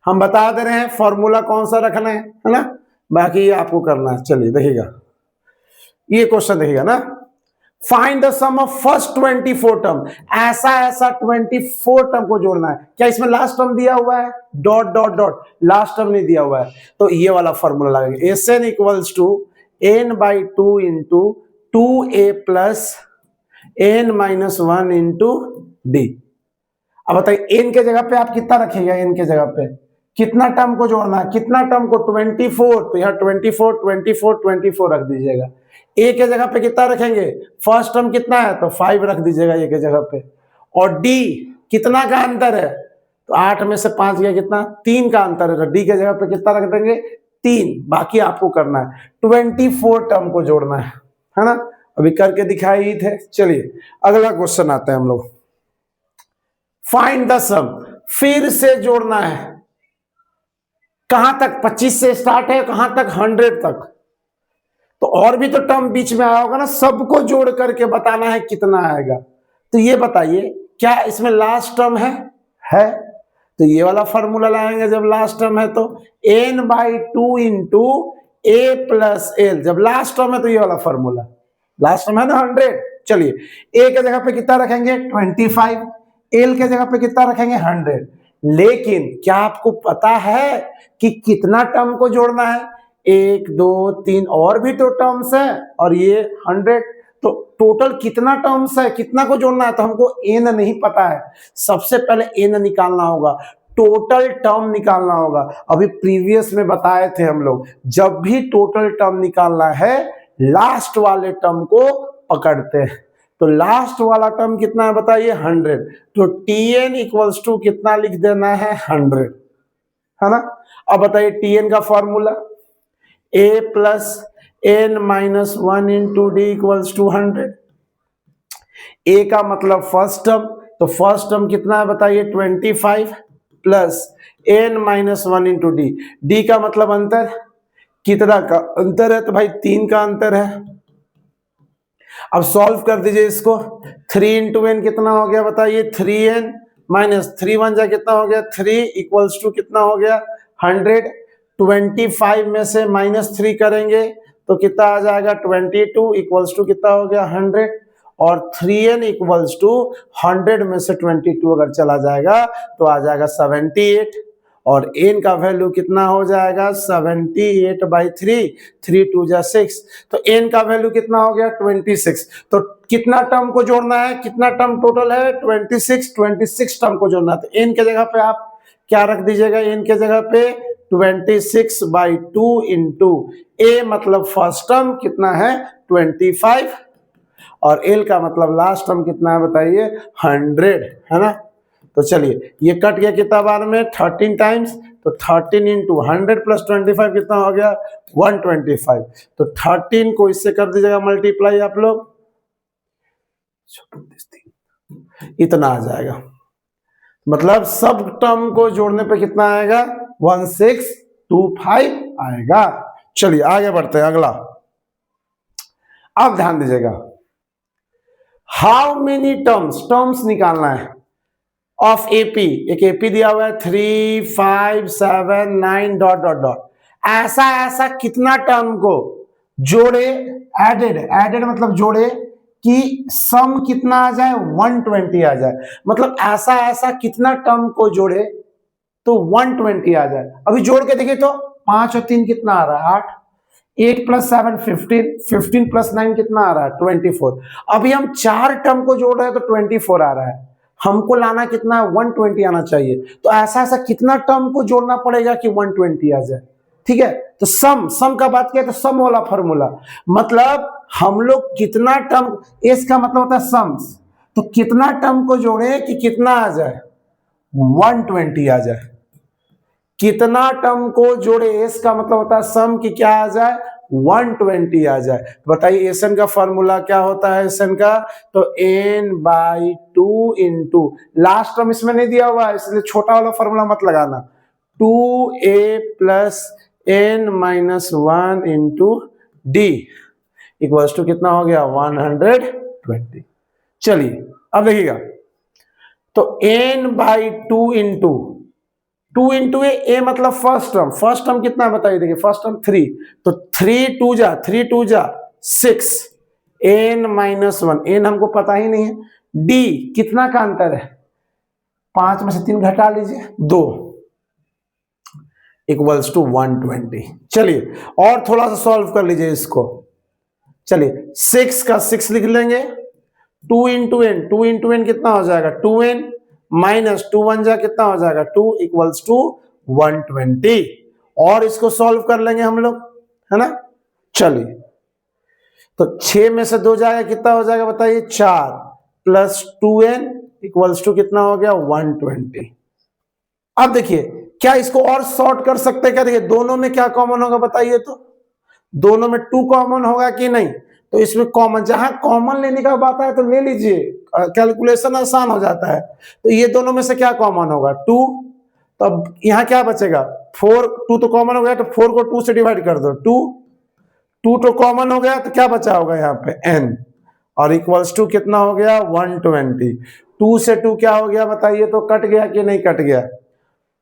हम बता दे रहे हैं फॉर्मूला कौन सा रखना है ना, बाकी ये आपको करना है। चलिए देखिएगा, ये क्वेश्चन देखिएगा ना, find the sum of first 24 term. ऐसा 24 टर्म को जोड़ना है। क्या इसमें लास्ट टर्म दिया हुआ है dot dot dot, last term नहीं दिया हुआ है, तो ये वाला फॉर्मूला लगेगा Sn equals to n/2 into 2a plus n-1 into D. अब बताइए n के जगह पे आप कितना रखेगा, n के जगह पे कितना टर्म को जोड़ना है, कितना टर्म को 24, तो यहाँ 24 रख दीजिएगा। ए के जगह पे कितना रखेंगे, फर्स्ट टर्म कितना है तो 5 रख दीजिएगा ए के जगह पे, और डी कितना का अंतर है, तो 8 में से 5 गया कितना 3 का अंतर है, तो डी के जगह पे कितना रख देंगे 3। बाकी आपको करना है 24 टर्म को जोड़ना है ना, अभी करके दिखाए ही थे। चलिए अगला क्वेश्चन आता है हम लोग, फाइंड द सम, फिर से जोड़ना है। कहां तक 25 से स्टार्ट है, कहां तक 100 तक, तो और भी तो टर्म बीच में आया होगा ना, सबको जोड़ करके बताना है कितना आएगा। तो ये बताइए क्या इसमें लास्ट टर्म है, तो ये वाला फॉर्मूला लाएंगे जब लास्ट टर्म है, तो n/2 into A plus L, जब लास्ट टर्म है तो ये वाला फॉर्मूला, लास्ट टर्म है ना 100। चलिए ए के जगह पे कितना रखेंगे 25, एल के जगह पे कितना रखेंगे 100। लेकिन क्या आपको पता है कि कितना टर्म को जोड़ना है, 1 2 3 और भी तो टर्म्स है, और ये 100, तो टोटल कितना टर्म्स है, कितना को जोड़ना है, तो हमको n नहीं पता है। सबसे पहले n निकालना होगा, टोटल टर्म निकालना होगा। अभी प्रीवियस में बताए थे हम लोग, जब भी टोटल टर्म निकालना है लास्ट वाले टर्म को पकड़ते हैं। तो लास्ट वाला टर्म कितना है बताइए 100, तो tn इक्वल्स टू कितना लिख देना है 100, है ना। अब बताइए tn का formula a plus n-1 into D equals to 100। a का मतलब फर्स्ट टर्म, तो फर्स्ट टर्म कितना है बताइए 25 plus n-1 into D. D का मतलब अंतर, कितना का अंतर है, तो भाई 3 का अंतर है। अब सॉल्व कर दीजिए इसको, 3 इंटू n कितना हो गया बताइए 3n माइनस 3 1 जा कितना हो गया 3 इक्वल्स टू कितना हो गया 100। 25 में से -3 करेंगे तो कितना आ जाएगा 22 इक्वल्स टू कितना हो गया 100, और 3n इक्वल्स टू 100 में से 22 अगर चला जाएगा तो आ जाएगा 78, और n का वैल्यू कितना हो जाएगा 78/3, 3 2 जा 6, तो n का वैल्यू कितना हो गया 26। तो कितना टर्म को जोड़ना है, कितना टर्म टोटल है 26 टर्म को जोड़ना है। तो n के जगह पे आप क्या रख दीजिएगा, n के जगह पे 26/2 इंटू a मतलब फर्स्ट टर्म कितना है 25, और l का मतलब लास्ट टर्म कितना है बताइए 100, है ना। तो चलिए ये कट गया कितना बार में 13 टाइम्स, तो 13 इंटू 100 प्लस 25 कितना हो गया 125। तो 13 को इससे कर दीजिएगा मल्टीप्लाई आप लोग, इतना आ जाएगा। मतलब सब टर्म को जोड़ने पे कितना आएगा 1625 आएगा। चलिए आगे बढ़ते हैं अगला। अब ध्यान दीजिएगा, हाउ मेनी टर्म्स निकालना है ऑफ एपी। एक एपी दिया हुआ है 3, 5, 7, 9 डॉट डॉट डॉट। ऐसा कितना टर्म को जोड़े, एडेड मतलब जोड़े कि सम कितना आ जाए 120 आ जाए। मतलब ऐसा कितना टर्म को जोड़े तो 120 आ जाए। अभी जोड़ के देखिए तो 5 और 3 कितना आ रहा है 8, 8 प्लस 7 15, 15 प्लस 9 कितना आ रहा है 24। अभी हम 4 टर्म को जोड़ रहे हैं तो 24 आ रहा है, हमको लाना कितना है 120 आना चाहिए। तो ऐसा कितना टर्म को जोड़ना पड़ेगा कि 120 आ जाए। ठीक है, तो सम का बात किया तो सम वाला फॉर्मूला, मतलब हम लोग कितना टर्म, एस का मतलब होता है सम्स, तो कितना टर्म को जोड़े कि कितना आ जाए 120 आ जाए। कितना टर्म को जोड़े, एस का मतलब होता है सम की क्या आ जाए 120 आ जाए। तो बताइए एसन का फॉर्मूला क्या होता है एसन का, तो n/2 इंटू लास्ट टर्म इसमें नहीं दिया हुआ है इसलिए छोटा वाला फॉर्मूला मत लगाना, 2a plus n-1 into D equals to कितना हो गया 120। चलिए अब देखिएगा, तो n/2 इंटू 2 इंटू ए मतलब फर्स्ट टर्म कितना बताइए, देखिए फर्स्ट टर्म 3, तो 3 2 जा 6, n-1, n हमको पता ही नहीं है, डी कितना का अंतर है 5 में से 3 घटा लीजिए 2 इक्वल्स टू 120। चलिए और थोड़ा सा सॉल्व कर लीजिए इसको। चलिए 6 का 6 लिख लेंगे, 2 इंटू एन कितना हो जाएगा 2n माइनस 2 1 जा कितना हो जाएगा 2 इक्वल्स टू 120। और इसको सॉल्व कर लेंगे हम लोग, है ना। चलिए तो 6 में से 2 जाएगा कितना हो जाएगा बताइए 4 प्लस 2n इक्वल्स टू कितना हो गया 120। अब देखिए क्या इसको और शॉर्ट कर सकते हैं क्या, देखिए दोनों में क्या कॉमन होगा बताइए, तो दोनों में 2 कॉमन होगा कि नहीं, तो इसमें कॉमन, जहां कॉमन लेने का बात है तो ले लीजिए, कैलकुलेशन आसान हो जाता है। तो ये दोनों में से क्या कॉमन होगा 2, तो अब यहां क्या बचेगा 4, 2 तो कॉमन हो गया तो 4 को 2 से डिवाइड कर दो, 2 तो कॉमन हो गया तो क्या बचा होगा यहाँ पे n, और इक्वल्स टू कितना हो गया 120। 2 से 2 क्या हो गया बताइए, तो कट गया कि नहीं कट गया,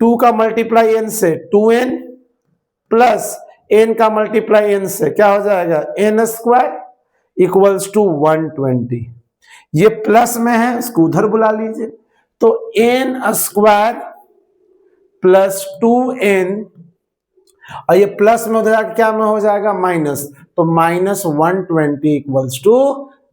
2 का मल्टीप्लाई n से 2n प्लस n का मल्टीप्लाई n से क्या हो जाएगा n स्क्वायर इक्वल्स टू 120। ये प्लस में है इसको उधर बुला लीजिए, तो n स्क्वायर प्लस 2n, और ये प्लस में उधर क्या में हो जाएगा माइनस, तो माइनस 120 इक्वल्स टू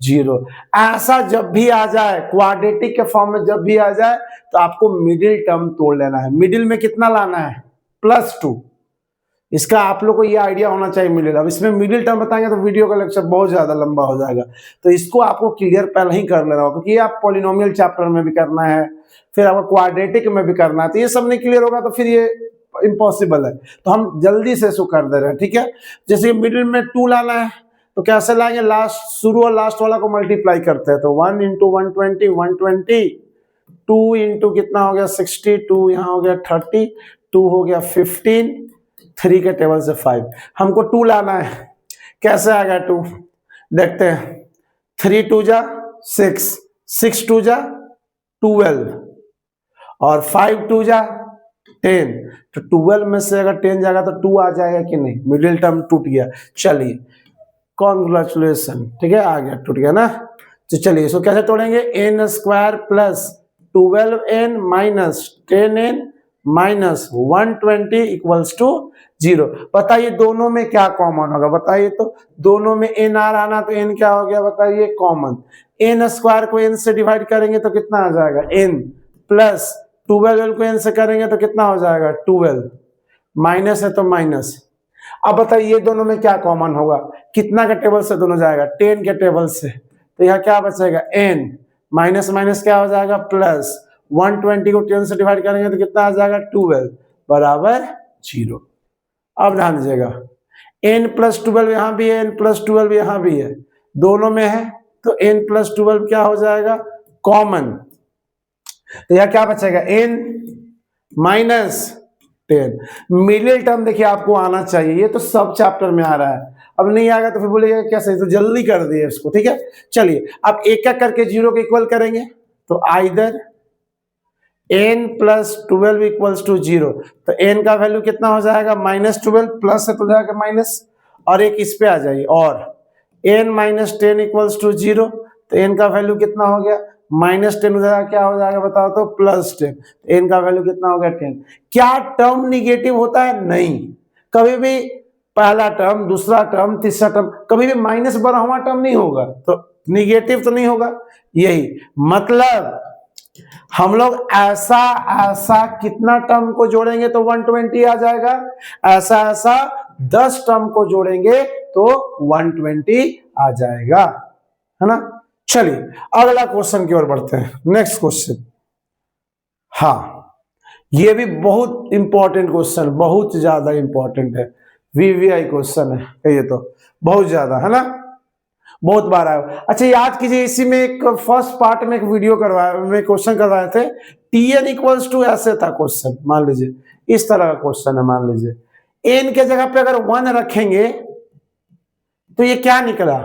0। ऐसा जब भी आ जाए क्वाड्रेटिक के फॉर्म में जब भी आ जाए तो आपको मिडिल टर्म तोड़ लेना है। मिडिल में कितना लाना है +2, इसका आप लोग को ये आइडिया होना चाहिए मिडिल। अब इसमें मिडिल टर्म बताएंगे तो वीडियो का लेक्चर बहुत ज्यादा लंबा हो जाएगा, तो इसको आपको क्लियर पहले ही कर लेना होगा, क्योंकि आप पॉलिनोमियल चैप्टर में भी करना है, फिर आपको क्वाड्रेटिक में भी करना है, तो ये सब नहीं क्लियर होगा तो फिर ये इम्पॉसिबल है। तो हम जल्दी से इसको कर दे रहे हैं, ठीक है। जैसे मिडिल में 2 लाना है तो कैसे लाएंगे, लास्ट शुरू और लास्ट वाला को मल्टीप्लाई करते हैं, तो 1 इंटू 120 120, 2 इंटू कितना हो गया 62, यहाँ हो गया 30, 2 हो गया 15, 3 के टेबल से 5, हमको 2 लाना है, कैसे आएगा 2 देखते हैं, 3 2 जा 6, 6 2 जा 12, और 5 2 जा 10, तो 12 में से अगर 10 जाएगा तो 2 आ जाएगा कि नहीं, मिडिल टर्म टूट गया। चलिए कॉन्ग्रेचुलेसन, ठीक है, आ गया, टूट गया ना। तो चलिए इसको कैसे तोड़ेंगे, n square plus 12n minus 10n minus 120 equals to 0। बताइए दोनों में क्या कॉमन होगा बताइए, तो दोनों में n आ रहा ना, तो n क्या हो गया बताइए कॉमन, n स्क्वायर को n से डिवाइड करेंगे तो कितना आ जाएगा n, प्लस 12 को n से करेंगे तो कितना हो जाएगा 12, माइनस है तो माइनस। अब बताइए ये दोनों में क्या कॉमन होगा, कितना के टेबल से दोनों जाएगा 10 के टेबल से, तो यहाँ क्या बचेगा n, माइनस माइनस क्या हो जाएगा प्लस, 120 को 10 से डिवाइड करेंगे तो कितना आ जाएगा 12 बराबर 0। अब ध्यान दीजिएगा n+12 यहाँ भी है, n+12 यहाँ भी है, दोनों में है, तो n+12 क्या हो जाएगा कॉमन, तो यह क्या बचेगा n - 10। मिडिल टर्म देखिए आपको आना चाहिए, ये तो सब चैप्टर में आ रहा है, अब नहीं आएगा तो फिर बोलिएगा कैसे, तो जल्दी कर दिए इसको, ठीक है। चलिए अब एक एक करके 0 को इक्वल करेंगे, तो आइदर n+12 = 0, तो n का वैल्यू कितना हो जाएगा -12, प्लस है तो जाएगा माइनस, और एक इस पे आ जाइए, और n - 10 = 0, तो n का वैल्यू कितना हो गया -10 हो जाएगा, क्या हो जाएगा बताओ तो +10, n का वैल्यू कितना हो गया 10। क्या टर्म निगेटिव होता है? नहीं, कभी भी पहला टर्म, दूसरा टर्म, तीसरा टर्म, कभी भी -12वां टर्म नहीं होगा, तो निगेटिव तो नहीं होगा। यही मतलब हम लोग ऐसा कितना टर्म को जोड़ेंगे तो 120 आ जाएगा, ऐसा 10 टर्म को जोड़ेंगे तो 120 आ जाएगा, है ना। चलिए अगला क्वेश्चन की ओर बढ़ते हैं, नेक्स्ट क्वेश्चन। हाँ, ये भी बहुत इंपॉर्टेंट क्वेश्चन, बहुत ज्यादा इंपॉर्टेंट है, वीवीआई क्वेश्चन है ये, तो बहुत ज्यादा, है ना, बहुत बार आया। अच्छा याद कीजिए, इसी में एक फर्स्ट पार्ट में एक वीडियो करवाया, में क्वेश्चन करवाए थे, Tn = ऐसे था क्वेश्चन, मान लीजिए इस तरह का क्वेश्चन है, मान लीजिए n के जगह पे अगर 1 रखेंगे तो ये क्या निकला,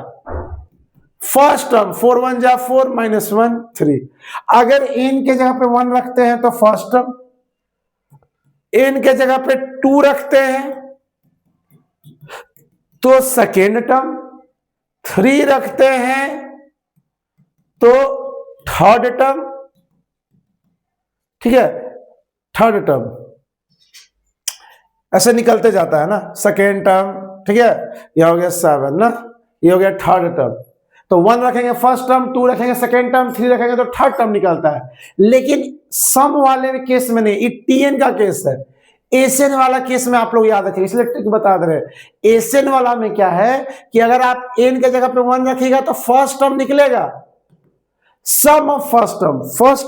फर्स्ट टर्म 4 × 1 = 4 -1 3। अगर n के जगह पे 1 रखते हैं तो फर्स्ट टर्म, n के जगह पे 2 रखते हैं तो सेकेंड टर्म, 3 रखते हैं तो थर्ड टर्म, ठीक है, थर्ड टर्म ऐसे निकलते जाता है ना, सेकेंड टर्म, ठीक है, यह हो गया 7 ना, ये हो गया थर्ड टर्म। तो 1 रखेंगे फर्स्ट टर्म, 2 रखेंगे सेकेंड टर्म, 3 रखेंगे तो थर्ड टर्म निकलता है। लेकिन सम वाले केस में नहीं, ये Tn का केस है। एसएन वाला केस में आप लोग याद रखिए, इसलिए ट्रिक बता दे रहे। एसएन वाला में क्या है कि अगर आप n के जगह पे 1 रखिएगा तो फर्स्ट टर्म निकलेगा, सम ऑफ फर्स्ट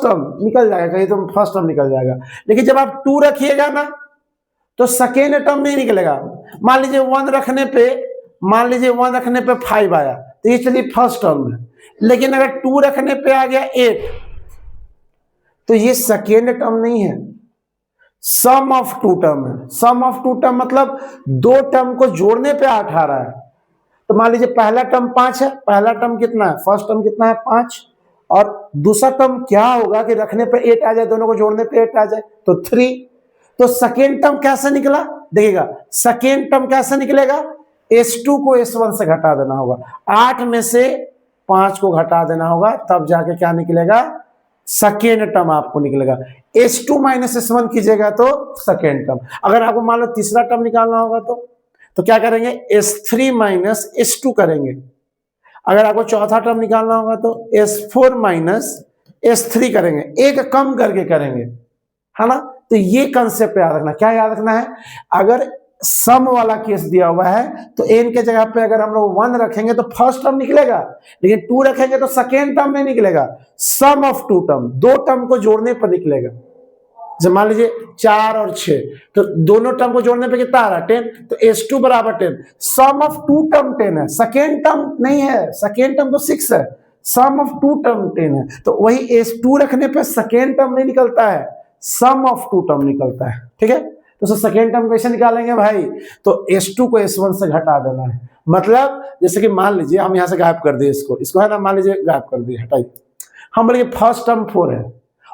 टर्म निकल जाएगा, कहीं तो फर्स्ट टर्म निकल जाएगा। लेकिन जब आप 2 रखिएगा ना तो सेकेंड टर्म नहीं निकलेगा। मान लीजिए 1 रखने पे 5 आया तो ये चलिए फर्स्ट टर्म है, लेकिन अगर 2 रखने पे आ गया 8 तो ये सेकेंड टर्म नहीं है, सम ऑफ 2 टर्म है। सम ऑफ 2 टर्म मतलब 2 टर्म को जोड़ने पे 8 आ रहा है। तो मान लीजिए पहला टर्म 5 है, पहला टर्म कितना है, फर्स्ट टर्म कितना है 5, और दूसरा टर्म क्या होगा कि रखने पे 8 आ जाए, दोनों को जोड़ने पे 8 आ जाए तो 3। तो सेकेंड टर्म कैसे निकला, देखिएगा सेकेंड टर्म कैसे निकलेगा, S2 को S1 से घटा देना होगा, 8 में से 5 को घटा देना होगा, तब जाके क्या निकलेगा, सेकेंड टर्म आपको निकलेगा। S2 - S1 कीजिएगा तो सेकेंड टर्म। अगर आपको मान लो तीसरा टर्म निकालना होगा तो क्या करेंगे, S3 - S2 करेंगे। अगर आपको चौथा टर्म निकालना होगा तो S4 - S3 करेंगे, एक कम करके करेंगे, है ना। तो ये कंसेप्ट याद रखना। क्या याद रखना है, अगर सम वाला केस दिया हुआ है तो n के जगह पे अगर हम लोग 1 रखेंगे तो फर्स्ट टर्म निकलेगा, लेकिन 2 रखेंगे तो सेकेंड टर्म नहीं निकलेगा, सम ऑफ 2 टर्म, 2 टर्म को जोड़ने पर निकलेगा। जब मान लीजिए 4 और 6, तो दोनों टर्म को जोड़ने पे कितना आ रहा है 10, तो S2 = 10, सम ऑफ 2 टर्म 10 है, सेकेंड टर्म नहीं है, सेकेंड टर्म तो 6 है, सम ऑफ 2 टर्म 10 है। तो वही S2 रखने पे सेकेंड टर्म नहीं निकलता है, सम ऑफ 2 टर्म निकलता है, ठीक है। तो सेकेंड टर्म कैसे निकालेंगे भाई, तो S2 को S1 से घटा देना है। मतलब जैसे कि मान लीजिए हम यहां से गायब कर दिए इसको है ना, मान लीजिए गायब कर दिए, हटाइए। हम बोलेंगे फर्स्ट टर्म 4 है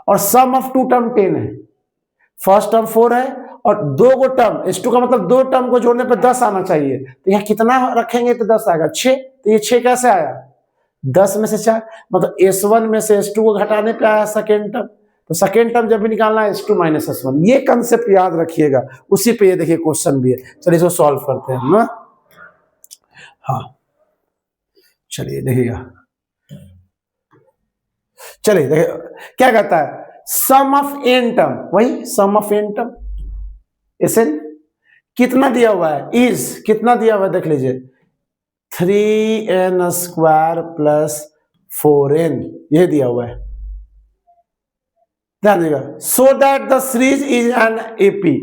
और सम ऑफ 2 टर्म 10 है, फर्स्ट टर्म 4 है और 2 को टर्म, S2 का मतलब 2 टर्म को जोड़ने पे 10 आना चाहिए, तो यहाँ कितना रखेंगे तो 10 आएगा, 6। तो ये 6 कैसे आया, 10 में से 4, मतलब S1 में से S2 को घटाने पे आया सेकेंड टर्म। तो सेकेंड टर्म जब भी निकालना है S2 - S1, ये कंसेप्ट याद रखिएगा। उसी पे ये देखिए क्वेश्चन भी है, चलिए इसको सॉल्व करते हैं ना। हाँ चलिए देखिएगा, चलिए देखिए क्या कहता है, सम ऑफ n टर्म, वही सम ऑफ n टर्म, Sn कितना दिया हुआ है, इज कितना दिया हुआ है देख लीजिए, 3n² + 4n, ये दिया हुआ है। ध्यान देगा, so that the series is an AP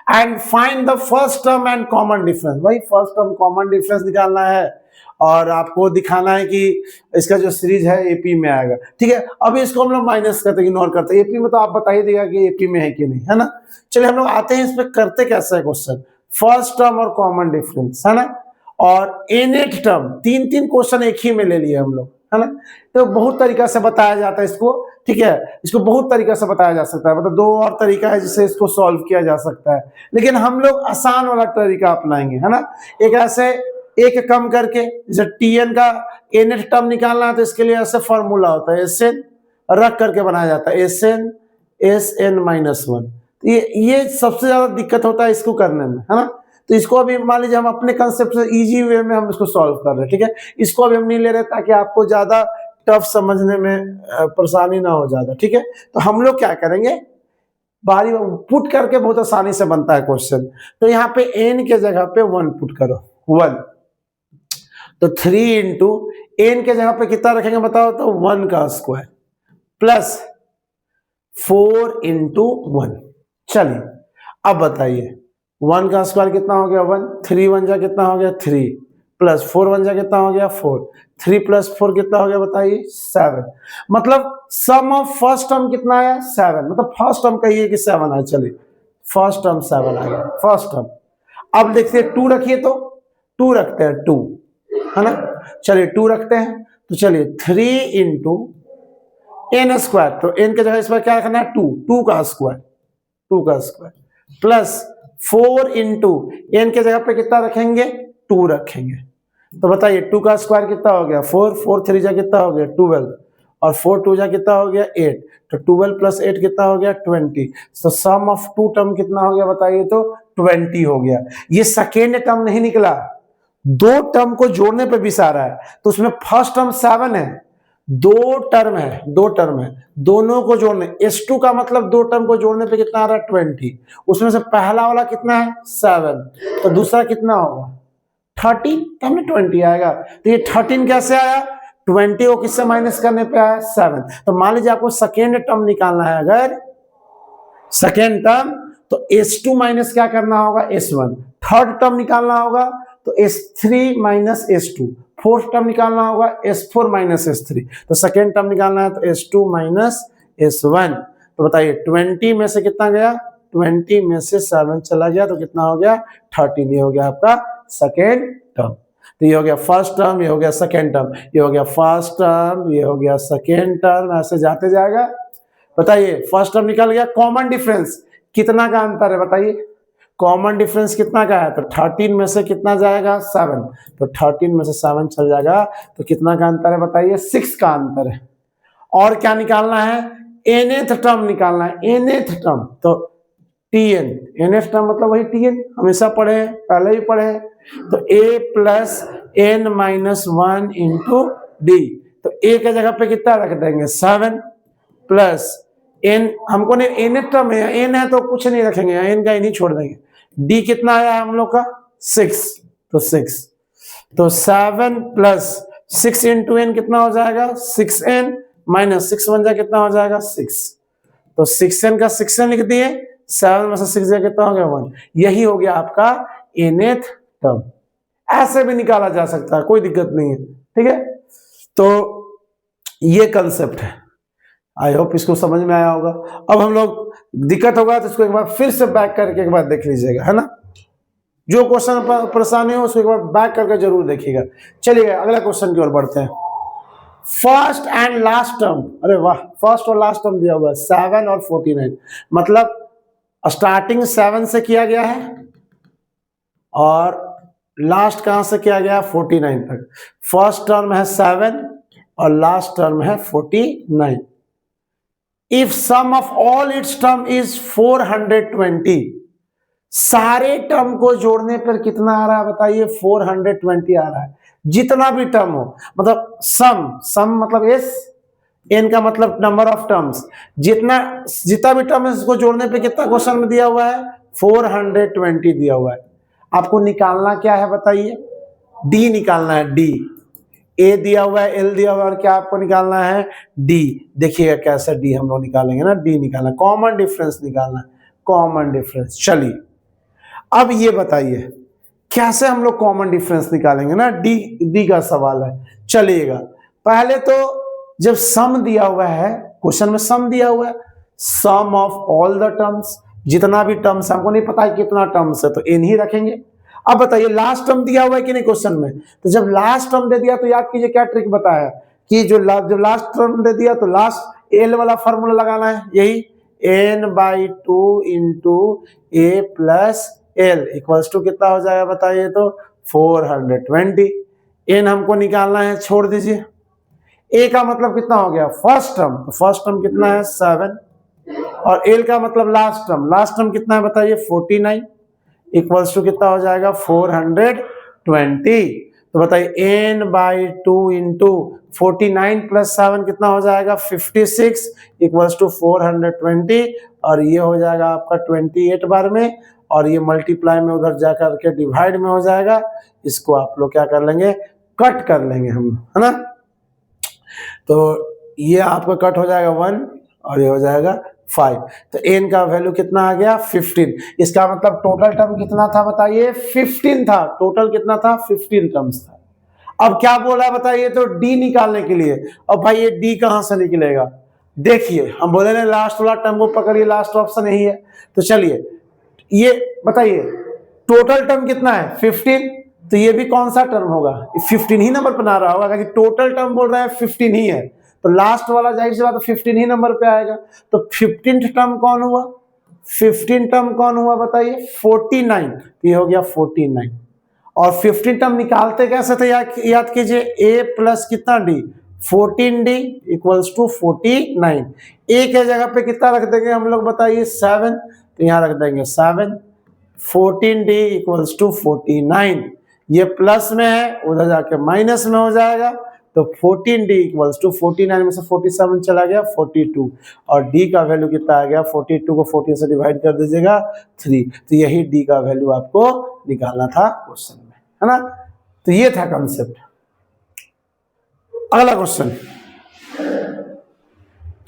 and find the first term and common difference. भाई फर्स्ट टर्म कॉमन डिफरेंस निकालना है और आपको दिखाना है कि इसका जो सीरीज है एपी में आएगा। ठीक है, अभी इसको हम लोग माइनस करते इग्नोर करते हैं, एपी में तो आप बता ही देगा कि एपी में है कि नहीं, है ना। चलिए हम लोग आते हैं इस पे, करते कैसे है क्वेश्चन। फर्स्ट टर्म और कॉमन डिफरेंस, है ना, और nth टर्म, तीन तीन क्वेश्चन एक ही में ले लिए हम लोग, है ना। तो बहुत तरीका से बताया जाता है इसको, ठीक है, इसको बहुत तरीका से बताया जा सकता है, मतलब दो और तरीका है जिससे इसको सॉल्व किया जा सकता है, लेकिन हम लोग आसान वाला तरीका अपनाएंगे, है ना। एक ऐसे एक कम करके, जैसे tn का nth टर्म निकालना है तो इसके लिए ऐसे फॉर्मूला होता है, sn रख करके बनाया जाता है, sn-1। ये सबसे ज्यादा दिक्कत होता है इसको करने में, है ना। तो इसको अभी मान लीजिए हम अपने कंसेप्ट से इजी वे में हम इसको सॉल्व कर रहे हैं, ठीक है। इसको अभी हम नहीं ले रहे ताकि आपको ज्यादा टफ समझने में परेशानी ना हो ज्यादा, ठीक है। तो हम लोग क्या करेंगे, बारी पुट करके बहुत आसानी से बनता है क्वेश्चन। तो यहाँ पे n के जगह पे 1 पुट करो, 1, तो 3 इंटू n के जगह पे कितना रखेंगे बताओ, तो 1 का स्क्वायर प्लस 4 इंटू 1। चलिए अब बताइए 1 का स्क्वायर कितना हो गया 1, 3 1 जा कितना हो गया 3, प्लस 4 1 जा कितना हो गया 4, 3 प्लस 4 कितना हो गया बताइए 7। मतलब सम ऑफ फर्स्ट टर्म कितना आया 7, मतलब फर्स्ट टर्म कहिए कि 7 आया। चलिए फर्स्ट टर्म 7 आ गया फर्स्ट टर्म। अब देखते हैं 2 रखिए, तो 2 रखते हैं 2, है ना। चलिए 2 रखते हैं, तो चलिए 3 इंटू n स्क्वायर, तो n के जगह इस पर क्या रखना है 2, 2 का स्क्वायर, 2 का स्क्वायर प्लस 4 इंटू n के जगह पे कितना रखेंगे 2 रखेंगे। तो बताइए 2 का स्क्वायर कितना हो गया 4, 4 3 जा कितना हो गया 12, और 4 2 जा कितना हो गया 8, तो 12 प्लस 8 कितना हो गया 20। तो सम ऑफ 2 टर्म कितना हो गया बताइए, तो 20 हो गया। ये सेकेंड टर्म नहीं निकला, 2 टर्म को जोड़ने पे भी सारा है, तो उसमें फर्स्ट टर्म 7 है, 2 टर्म है, 2 टर्म है, दोनों को जोड़ने, S2 का मतलब 2 टर्म को जोड़ने पे कितना आ रहा है 20, उसमें से पहला वाला कितना है 7, तो दूसरा कितना होगा 13, तो हमें 20 आएगा। तो ये 13 कैसे आया, 20 को किससे माइनस करने पे आया 7। तो मान लीजिए आपको सेकेंड टर्म निकालना है, अगर सेकेंड टर्म तो S2 माइनस क्या करना होगा S1, थर्ड टर्म निकालना होगा तो S3 minus S2, fourth term निकालना होगा S4 माइनस S3, तो सेकेंड टर्म निकालना है तो S2 माइनस S1। तो बताइए 20 में से कितना गया, 20 में से 7 चला गया, तो कितना हो गया 13। ये हो गया आपका सेकेंड टर्म। तो ये हो गया फर्स्ट टर्म, ये हो गया सेकेंड टर्म, ये हो गया फर्स्ट टर्म, ये हो गया सेकेंड टर्म, ऐसे जाते जाएगा। बताइए फर्स्ट टर्म निकल गया। कॉमन डिफरेंस कितना का अंतर है बताइए, कॉमन डिफरेंस कितना का है, तो 13 में से कितना जाएगा 7, तो 13 में से 7 चल जाएगा, तो कितना का अंतर है बताइए 6 का अंतर है। और क्या निकालना है, nth टर्म निकालना है, nth टर्म, तो tn, nth टर्म मतलब वही tn, हमेशा पढ़े हैं, पहले ही पढ़े हैं। तो a plus n minus 1 into D, तो a के जगह पे कितना रख देंगे 7 प्लस n, हमको नहीं nth टर्म है, n है तो कुछ नहीं रखेंगे, n का नहीं छोड़ देंगे। d कितना आया हम लोग का 6, तो 6, तो 7 प्लस 6 इंटू n कितना हो जाएगा 6n माइनस 6 1 जा कितना हो जाएगा 6, तो 6n का 6n लिख दिए, 7 में से 6 जा कितना हो गया 1। यही हो गया आपका nth टर्म। ऐसे भी निकाला जा सकता है, कोई दिक्कत नहीं है, ठीक है। तो ये कंसेप्ट है, आई होप इसको समझ में आया होगा। अब हम लोग दिक्कत होगा तो इसको एक बार फिर से बैक करके एक बार देख लीजिएगा, है ना। जो क्वेश्चन परेशानी हो उसको एक बार बैक करके जरूर देखिएगा। चलिए अगला क्वेश्चन की ओर बढ़ते हैं। फर्स्ट एंड लास्ट टर्म, अरे वाह, फर्स्ट और लास्ट टर्म दिया हुआ है 7 और 49, मतलब स्टार्टिंग 7 से किया गया है और लास्ट कहां से किया गया 49 तक। फर्स्ट टर्म है 7 और लास्ट टर्म है 49। If sum of all its term is 420, सारे टर्म को जोड़ने पर कितना आ रहा है बताइए 420 आ रहा है। जितना भी टर्म हो, मतलब सम मतलब एस, एन का मतलब नंबर ऑफ टर्म्स, जितना भी टर्म है इसको जोड़ने पे कितना क्वेश्चन में दिया हुआ है 420 दिया हुआ है। आपको निकालना क्या है बताइए, डी निकालना है, डी ए दिया हुआ है, एल दिया हुआ है, और क्या आपको निकालना है, डी। देखिएगा कैसे डी हम लोग निकालेंगे ना, डी निकालना, कॉमन डिफरेंस निकालना, कॉमन डिफरेंस। चलिए अब ये बताइए कैसे हम लोग कॉमन डिफरेंस निकालेंगे ना, डी का सवाल है। चलिएगा पहले तो जब सम दिया हुआ है, क्वेश्चन में सम दिया हुआ है, सम ऑफ ऑल द टर्म्स, जितना भी टर्म्स, हमको नहीं पता है कितना टर्म्स है तो एन ही रखेंगे। अब बताइए लास्ट टर्म दिया हुआ है कि नहीं क्वेश्चन में, तो जब लास्ट टर्म दे दिया तो याद कीजिए क्या ट्रिक बताया कि जब लास्ट टर्म दे दिया तो लास्ट एल वाला फॉर्मूला लगाना है, यही n/2 into A plus L equals to कितना हो जाएगा बताइए तो 420। एन हमको निकालना है, छोड़ दीजिए। ए का मतलब कितना हो गया, फर्स्ट टर्म, तो फर्स्ट टर्म कितना है 7, और एल का मतलब लास्ट टर्म कितना है बताइए 49 इक्वल्स टू कितना हो जाएगा 420। तो बताइए n/2 इंटू 49 प्लस 7 कितना हो जाएगा 56 इक्वल्स टू 420, और ये हो जाएगा आपका 28 बार में, और ये मल्टीप्लाई में उधर जाकर के डिवाइड में हो जाएगा। इसको आप लोग क्या कर लेंगे, कट कर लेंगे हम, है ना। तो ये आपका कट हो जाएगा 1 और ये हो जाएगा 5, तो n का वैल्यू कितना आ गया 15। इसका मतलब टोटल टर्म कितना था बताइए 15 था, टोटल कितना था 15 टर्म्स था। अब क्या बोला है बताइए तो d निकालने के लिए। अब भाई ये d कहां से निकलेगा, देखिए हम बोले ना लास्ट वाला टर्म को पकड़िए, लास्ट ऑप्शन यही है। तो चलिए ये बताइए टोटल टर्म कितना है 15, तो ये भी कौन सा टर्म होगा, 15 ही नंबर बना रहा होगा, क्योंकि टोटल टर्म बोल रहा है 15 ही है, तो लास्ट वाला जाहिर सी बात है 15 ही नंबर पे आएगा। तो 15th टर्म कौन हुआ, 15 टर्म कौन हुआ बताइए 49, ये हो गया 49। और 15 टर्म निकालते कैसे थे याद कीजिए, a प्लस कितना d 14d equals to 49। a के जगह पे कितना रख देंगे हम लोग बताइए 7, तो यहाँ रख देंगे 7, 14d इक्वल्स टू 49। ये प्लस में है, उधर जाके माइनस में हो जाएगा, तो 14d इक्वल्स टू 49 में से 47 चला गया 42, और d का वैल्यू कितना आ गया 42 को 14 से डिवाइड कर दीजिएगा 3, तो यही d का वैल्यू आपको निकालना था क्वेश्चन में, है ना। तो ये था कॉन्सेप्ट। अगला क्वेश्चन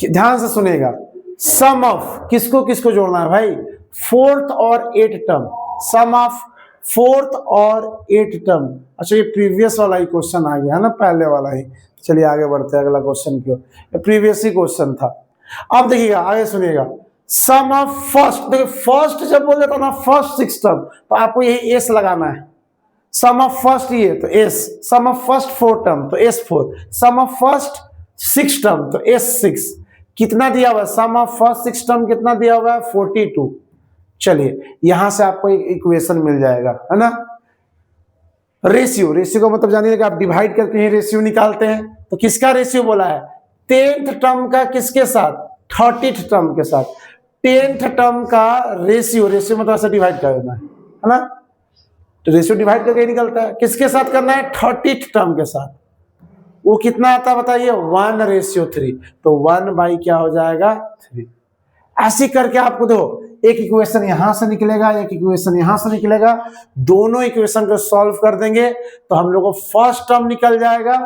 ध्यान से सुनेगा, सम ऑफ किसको किसको जोड़ना है भाई, 4th और 8th term, some of 4th और 8th टर्म। अच्छा ये प्रीवियस वाला ही क्वेश्चन आ गया है ना, पहले वाला ही। चलिए आगे बढ़ते हैं अगला क्वेश्चन की ओर, प्रीवियस ही क्वेश्चन था। अब देखिएगा आगे सुनिएगा, सम ऑफ फर्स्ट, देखिए फर्स्ट जब बोल देता ना फर्स्ट 6 टर्म तो आपको यही एस लगाना है, सम ऑफ फर्स्ट ये तो S, sum of first 4 term तो S4, some of first 6 term तो S6। कितना दिया हुआ है, सम ऑफ फर्स्ट 6 टर्म कितना दिया हुआ है 42। चलिए यहां से आपको एक इक्वेशन मिल जाएगा, है ना। रेशियो, रेशियो का मतलब जानिए कि आप डिवाइड करके ही रेशियो निकालते हैं, तो किसका रेशियो बोला है 10th टर्म का किसके साथ 30th टर्म के साथ, 10th टर्म का रेशियो, रेशियो मतलब ऐसे डिवाइड कर देना है ना, तो रेशियो डिवाइड करके निकलता है, किसके साथ करना है 30th टर्म के साथ, वो कितना आता है बताइए 1:3, तो 1 बाई क्या हो जाएगा 3। ऐसे करके आपको दो एक इक्वेशन यहां से निकलेगा, एक इक्वेशन यहां से निकलेगा, दोनों इक्वेशन को सॉल्व कर देंगे तो हम लोग को फर्स्ट टर्म निकल जाएगा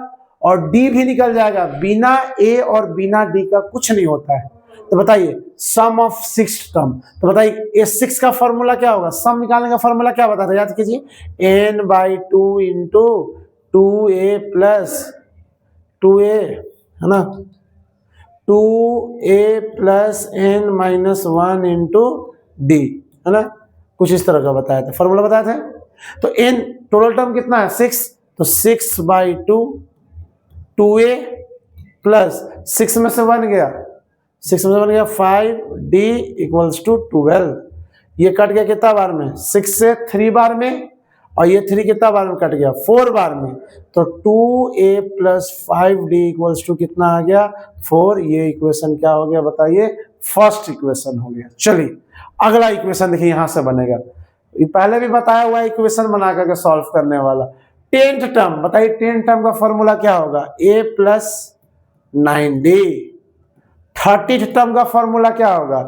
और डी भी निकल जाएगा, बिना ए और बिना डी का कुछ नहीं होता है। तो बताइए सम ऑफ 6 टर्म, तो बताइए S6 का फॉर्मूला क्या होगा, सम निकालने का फॉर्मूला क्या बताता है याद कीजिए, n/2 into 2a plus 2a, है ना, 2a plus n-1 into d, है ना, कुछ इस तरह का बताया था, फॉर्मूला बताया था। तो n टोटल टर्म कितना है 6, तो 6/2 2a प्लस 6 में से 1 गया, 6 में से 1 गया 5d इक्वल्स टू 12। ये कट गया कितना बार में 6 से 3 बार में, और ये 3 कितना बार में कट गया 4 बार में, तो 2a plus 5d equals to कितना आ गया 4। ये इक्वेशन क्या हो गया बताइए, फर्स्ट इक्वेशन हो गया। चलिए अगला इक्वेशन देखिए यहां से बनेगा, ये पहले भी बताया हुआ इक्वेशन बना करके सॉल्व करने वाला। 10th टर्म बताइए, 10th टर्म का फॉर्मूला क्या होगा a plus 9d। 30th term का फॉर्मूला क्या होगा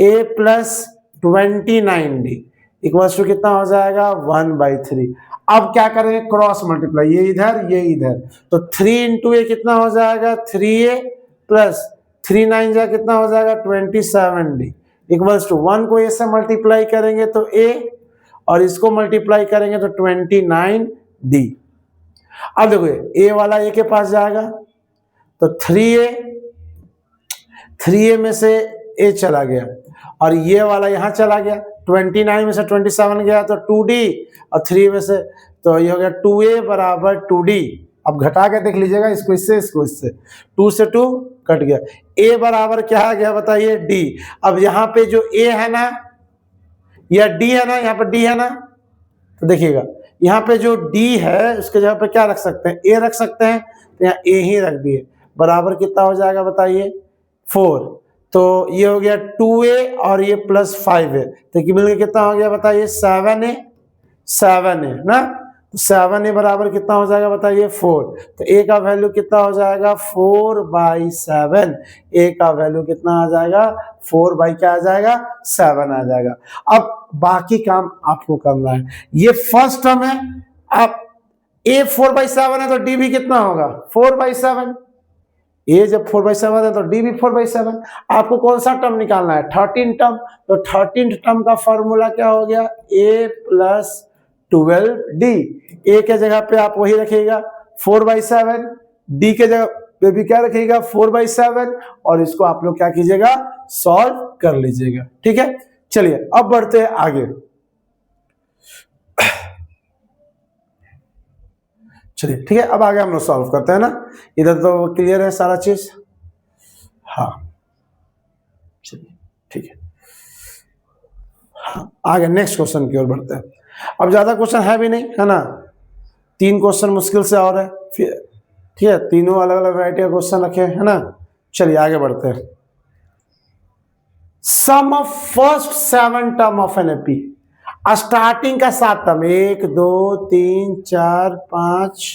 a plus 29d equals to कितना हो जाएगा 1/3। अब क्या करेंगे, क्रॉस मल्टीप्लाई, ये इधर, तो 3 इंटू ए कितना हो जाएगा 3a प्लस 3 9 जा कितना हो जाएगा 27d इक्वल्स टू 1 को ए से मल्टीप्लाई करेंगे तो a और इसको मल्टीप्लाई करेंगे तो 29d। अब देखो a वाला a के पास जाएगा तो 3a में से a चला गया और ये वाला यहां चला गया, 29 में से 27 गया तो 2d और 3 में से तो ये हो गया 2a बराबर 2d। अब घटा के देख लीजिएगा, इसको इससे 2 से 2 कट गया, a बराबर क्या आ गया बताइए d। अब यहाँ पे जो a है ना या d है ना, यहाँ पे d है ना, तो देखिएगा यहाँ पे जो d है उसके जगह पे क्या रख सकते हैं, a रख सकते हैं, तो यहाँ a ही रख दिए, बराबर कितना हो जाएगा बताइए 4। तो ये हो गया 2a और ये प्लस 5a, तो मिलकर कितना हो गया बताइए 7a ना, तो 7a बराबर कितना हो जाएगा बताइए 4। तो a का वैल्यू कितना हो जाएगा 4/7, a का वैल्यू कितना आ जाएगा 4 क्या आ जाएगा 7 आ जाएगा। अब बाकी काम आपको करना है, ये फर्स्ट टर्म है, अब a 4/7 है तो d भी कितना होगा 4/7, a जब 4/7 है तो d भी 4/7। आपको कौन सा टर्म निकालना है 13 टर्म, तो 13 टर्म का फॉर्मूला क्या हो गया a प्लस 12d, a के जगह पे आप वही रखिएगा 4/7, d के जगह पे भी क्या रखिएगा 4/7 और इसको आप लोग क्या कीजिएगा सॉल्व कर लीजिएगा। ठीक है, चलिए अब बढ़ते हैं आगे। चलिए ठीक है, अब आगे हम लोग सॉल्व करते हैं ना, इधर तो क्लियर है सारा चीज। हाँ चलिए ठीक है, हाँ आगे नेक्स्ट क्वेश्चन की ओर बढ़ते हैं। अब ज्यादा क्वेश्चन है भी नहीं है ना, 3 क्वेश्चन मुश्किल से और है, फिर ठीक है, तीनों अलग अलग वैरायटी का क्वेश्चन रखे है ना। चलिए आगे बढ़ते हैं। Sum of first 7 term of n AP, starting का 7 टर्म 1 2 3 4 5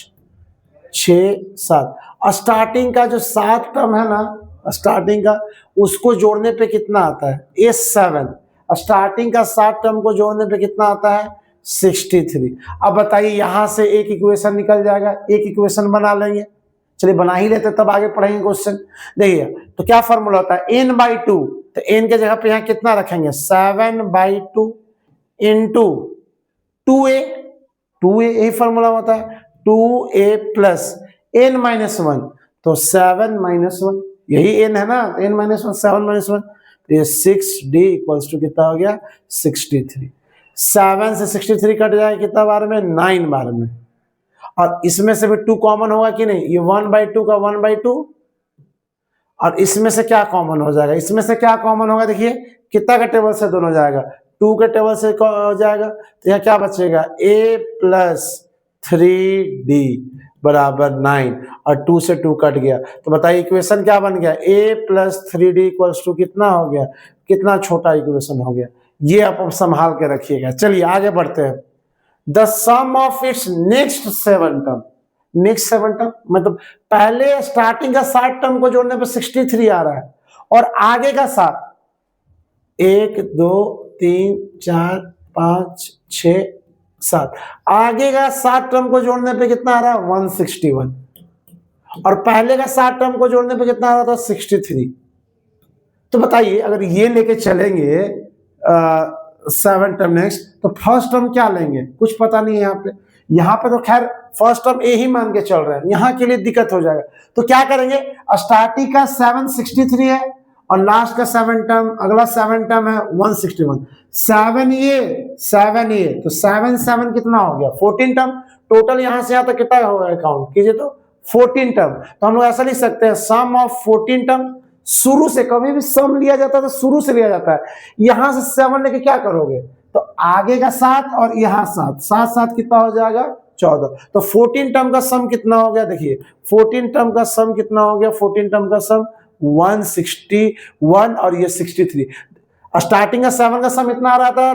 6 7, स्टार्टिंग का जो 7 टर्म है ना, स्टार्टिंग का उसको जोड़ने पे कितना आता है A7, स्टार्टिंग का 7 टर्म को जोड़ने पे कितना आता है 63। अब बताइए यहां से एक इक्वेशन निकल जाएगा, एक इक्वेशन बना लेंगे, चलिए बना ही लेते तब आगे पढ़ेंगे क्वेश्चन। देखिए तो क्या फॉर्मूला होता है n/2, तो n के जगह पे यहाँ कितना रखेंगे 7/2 इंटू 2a, यही फॉर्मूला होता है 2a प्लस n-1, तो 7-1 यही n है ना, n-1 7-1, तो ये 6d इक्वल्स टू कितना हो गया 63। 7 से 63 कट जाएगा कितना बार में 9 बार में, और इसमें से भी 2 कॉमन होगा कि नहीं, ये 1/2 का 1/2 और इसमें से क्या कॉमन हो जाएगा, इसमें से क्या कॉमन होगा देखिए कितना का टेबल से दोनों जाएगा 2 के टेबल से हो जाएगा, तो यहाँ क्या बचेगा a प्लस 3d बराबर 9 और 2 से 2 कट गया, तो बताइए इक्वेशन क्या बन गया a plus 3d equals to कितना हो गया, कितना छोटा इक्वेशन हो गया, ये आप संभाल के रखिएगा। चलिए आगे बढ़ते हैं। The sum of its next 7 term, next 7 term मतलब पहले स्टार्टिंग का 7 टर्म को जोड़ने पर 63 आ रहा है और आगे का 7 1 2 3 4 5 6 7, आगे का 7 टर्म को जोड़ने पे कितना आ रहा है 161 और पहले का 7 टर्म को जोड़ने पे कितना आ रहा था 63। तो बताइए अगर ये लेके चलेंगे 7 टर्म नेक्स्ट, तो फर्स्ट टर्म क्या लेंगे कुछ पता नहीं है यहाँ पे तो खैर फर्स्ट टर्म ए ही मान के चल रहे हैं, यहाँ के लिए दिक्कत हो जाएगा। तो क्या करेंगे, स्टार्टिंग का 763 है और लास्ट का 7 टर्म, अगला 7 टर्म है 161, 7 ये तो 7 कितना हो गया 14 टर्म, टोटल यहां से यहाँ तक कितना होगा काउंट कीजिए तो 14 टर्म। तो हम लोग ऐसा लिख सकते हैं सम ऑफ 14 टर्म, शुरू से कभी भी सम लिया जाता है तो शुरू से लिया जाता है, यहां से 7 लेके क्या करोगे, तो आगे का 7 और यहाँ 7 कितना हो जाएगा 14, तो 14 टर्म का सम कितना हो गया, देखिए 14 टर्म का सम कितना हो गया, 14 टर्म का सम 161 और ये 63, स्टार्टिंग का 7 का सम इतना आ रहा था,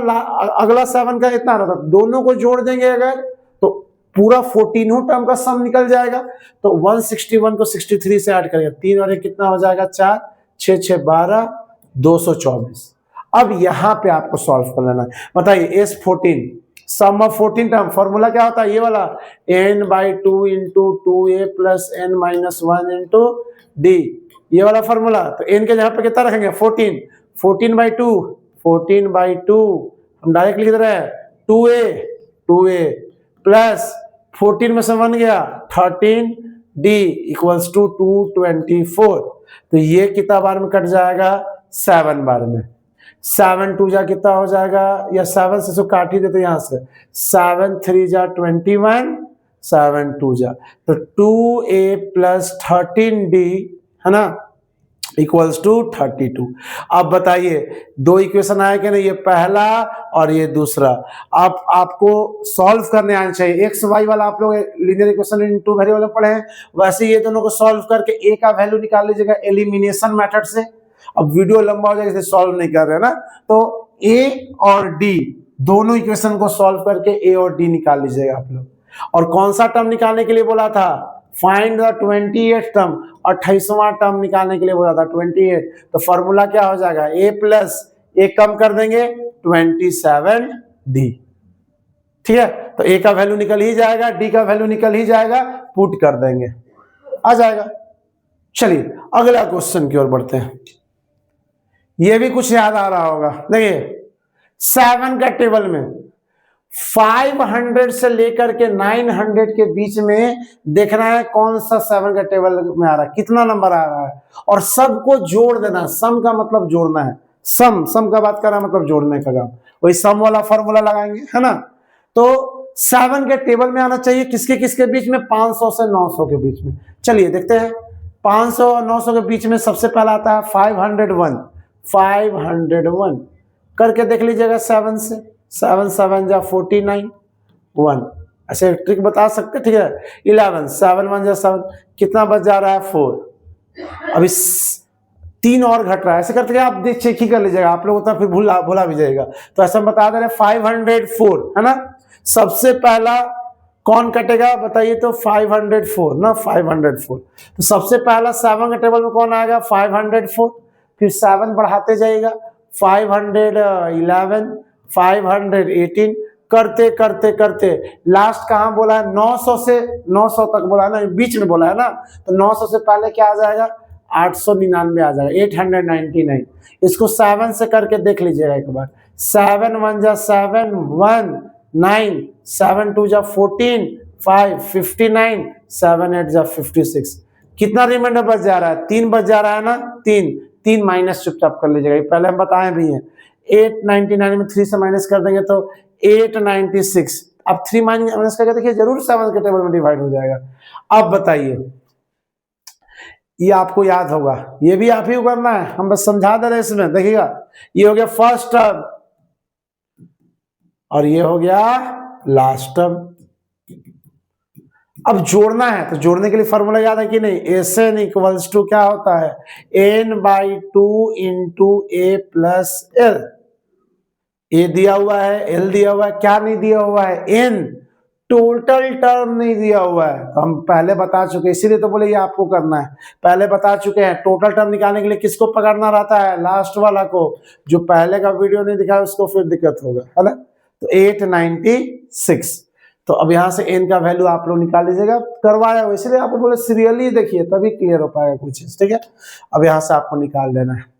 अगला 7 का इतना आ रहा था, दोनों को जोड़ देंगे अगर तो पूरा 14 टर्म का सम निकल जाएगा। तो 161 को 63 से ऐड करेंगे, 3 और 1 कितना हो जाएगा 4, 6 6 12 224। अब यहां पे आपको सॉल्व कर लेना है। बताइए S14 some of 14 term, formula क्या होता है ये वाला, n/2 into 2a plus n-1 into d, ये वाला फॉर्मूला। तो n के जगह पे कितना रखेंगे 14, 14/2 हम डायरेक्ट लिख रहे हैं 2a प्लस 14 में से 1 गया 13d इक्वल्स टू 224। तो ये कितना बार में कट जाएगा 7 बार में। 7 2 जा कितना हो जाएगा, या 7 से काट ही देते यहां से, 7 3 जा 21, 7 2 जा, तो 2a प्लस 13d है ना इक्वल्स टू 32। अब बताइए दो इक्वेशन आए कि नहीं, ये पहला और ये दूसरा। अब आपको सॉल्व करने आना चाहिए। एक्स वाई वाला आप लोग linear equation in two variable में पढ़े हैं, वैसे ये दोनों को सॉल्व करके ए का वैल्यू निकाल लीजिएगा एलिमिनेशन मेथड से। अब वीडियो लंबा हो जाएगा इसलिए सॉल्व नहीं कर रहे ना, तो ए और डी दोनों इक्वेशन को सॉल्व करके ए और डी निकाल लीजिएगा आप लोग। और कौन सा टर्म निकालने के लिए बोला था, फाइंड द 28 टर्म, 28वां टर्म निकालने के लिए बोला था 28। तो फॉर्मूला क्या हो जाएगा, a प्लस ए कम कर देंगे 27d, ठीक है। तो a का वैल्यू निकल ही जाएगा, d का वैल्यू निकल ही जाएगा, पुट कर देंगे आ जाएगा। चलिए अगला क्वेश्चन की ओर बढ़ते हैं। ये भी कुछ याद आ रहा होगा, देखिए 7 का टेबल में 500 से लेकर के 900 के बीच में देखना है कौन सा 7 का टेबल में आ रहा है, कितना नंबर आ रहा है, और सबको जोड़ देना। सम का मतलब जोड़ना है, सम का बात कर रहा है मतलब जोड़ने का काम, वही सम वाला फॉर्मूला लगाएंगे है ना। तो 7 के टेबल में आना चाहिए किसके किसके बीच में, 500 से 900 के बीच में। चलिए देखते हैं 500 और 900 के बीच में सबसे पहला आता है 501 करके देख लीजिएगा 7 से, 7 7 जा 49 1, ऐसे ट्रिक बता सकते, ठीक है। 11 7 1 जा 7, कितना बच जा रहा है 4। अभी 3 और घट रहा है, ऐसे करके आप चेक ही कर लीजिएगा, आप लोग तो फिर भूला भी जाएगा। तो ऐसा बता दे रहे 504 है ना। सबसे पहला कौन कटेगा बताइए, तो 504 ना, 504। तो सबसे पहला 7 के टेबल में कौन आएगा 504, फिर 7 बढ़ाते जाइएगा 511 518 करते करते करते लास्ट कहाँ बोला है 900 से 900 तक बोला है ना, बीच में बोला है ना। तो 900 से पहले क्या आ जाएगा 899 आ जाएगा, 899। इसको 7 से करके देख लीजिएगा एक बार, 7 1 जा 7 1 9 7 2 जा 14 5 59 7 8 जा 56। कितना रिमाइंडर बच जा रहा है, 3 बच जा रहा है ना, 3 माइनस चुपचाप कर लीजिएगा, पहले हम बताए भी हैं। 899 में 3 से माइनस कर देंगे तो 896। अब 3 माइनस करके देखिए जरूर 7 के टेबल में डिवाइड हो जाएगा। अब बताइए, ये आपको याद होगा, ये भी आप ही करना है, हम बस समझा दे रहे हैं इसमें। देखिएगा ये हो गया फर्स्ट टर्म और ये हो गया लास्ट टर्म। अब जोड़ना है, तो जोड़ने के लिए फॉर्मूला याद है कि नहीं, एसएन इक्वल्स टू क्या होता है n/2 into A plus L. ए दिया हुआ है, एल दिया हुआ है, क्या नहीं दिया हुआ है, एन, टोटल टर्म नहीं दिया हुआ है। तो हम पहले बता चुके, इसीलिए तो बोले ये आपको करना है, पहले बता चुके हैं। टोटल टर्म निकालने के लिए किसको पकड़ना रहता है, लास्ट वाला को। जो पहले का वीडियो नहीं दिखाया उसको फिर दिक्कत होगा, है ना। तो 896। तो अब यहां से n का वैल्यू आप लोग निकाल लीजिएगा, करवाया हो इसलिए आपको बोले सीरियली देखिए तभी क्लियर हो पाएगा कुछ चीज, ठीक है। अब यहां से आपको निकाल देना है।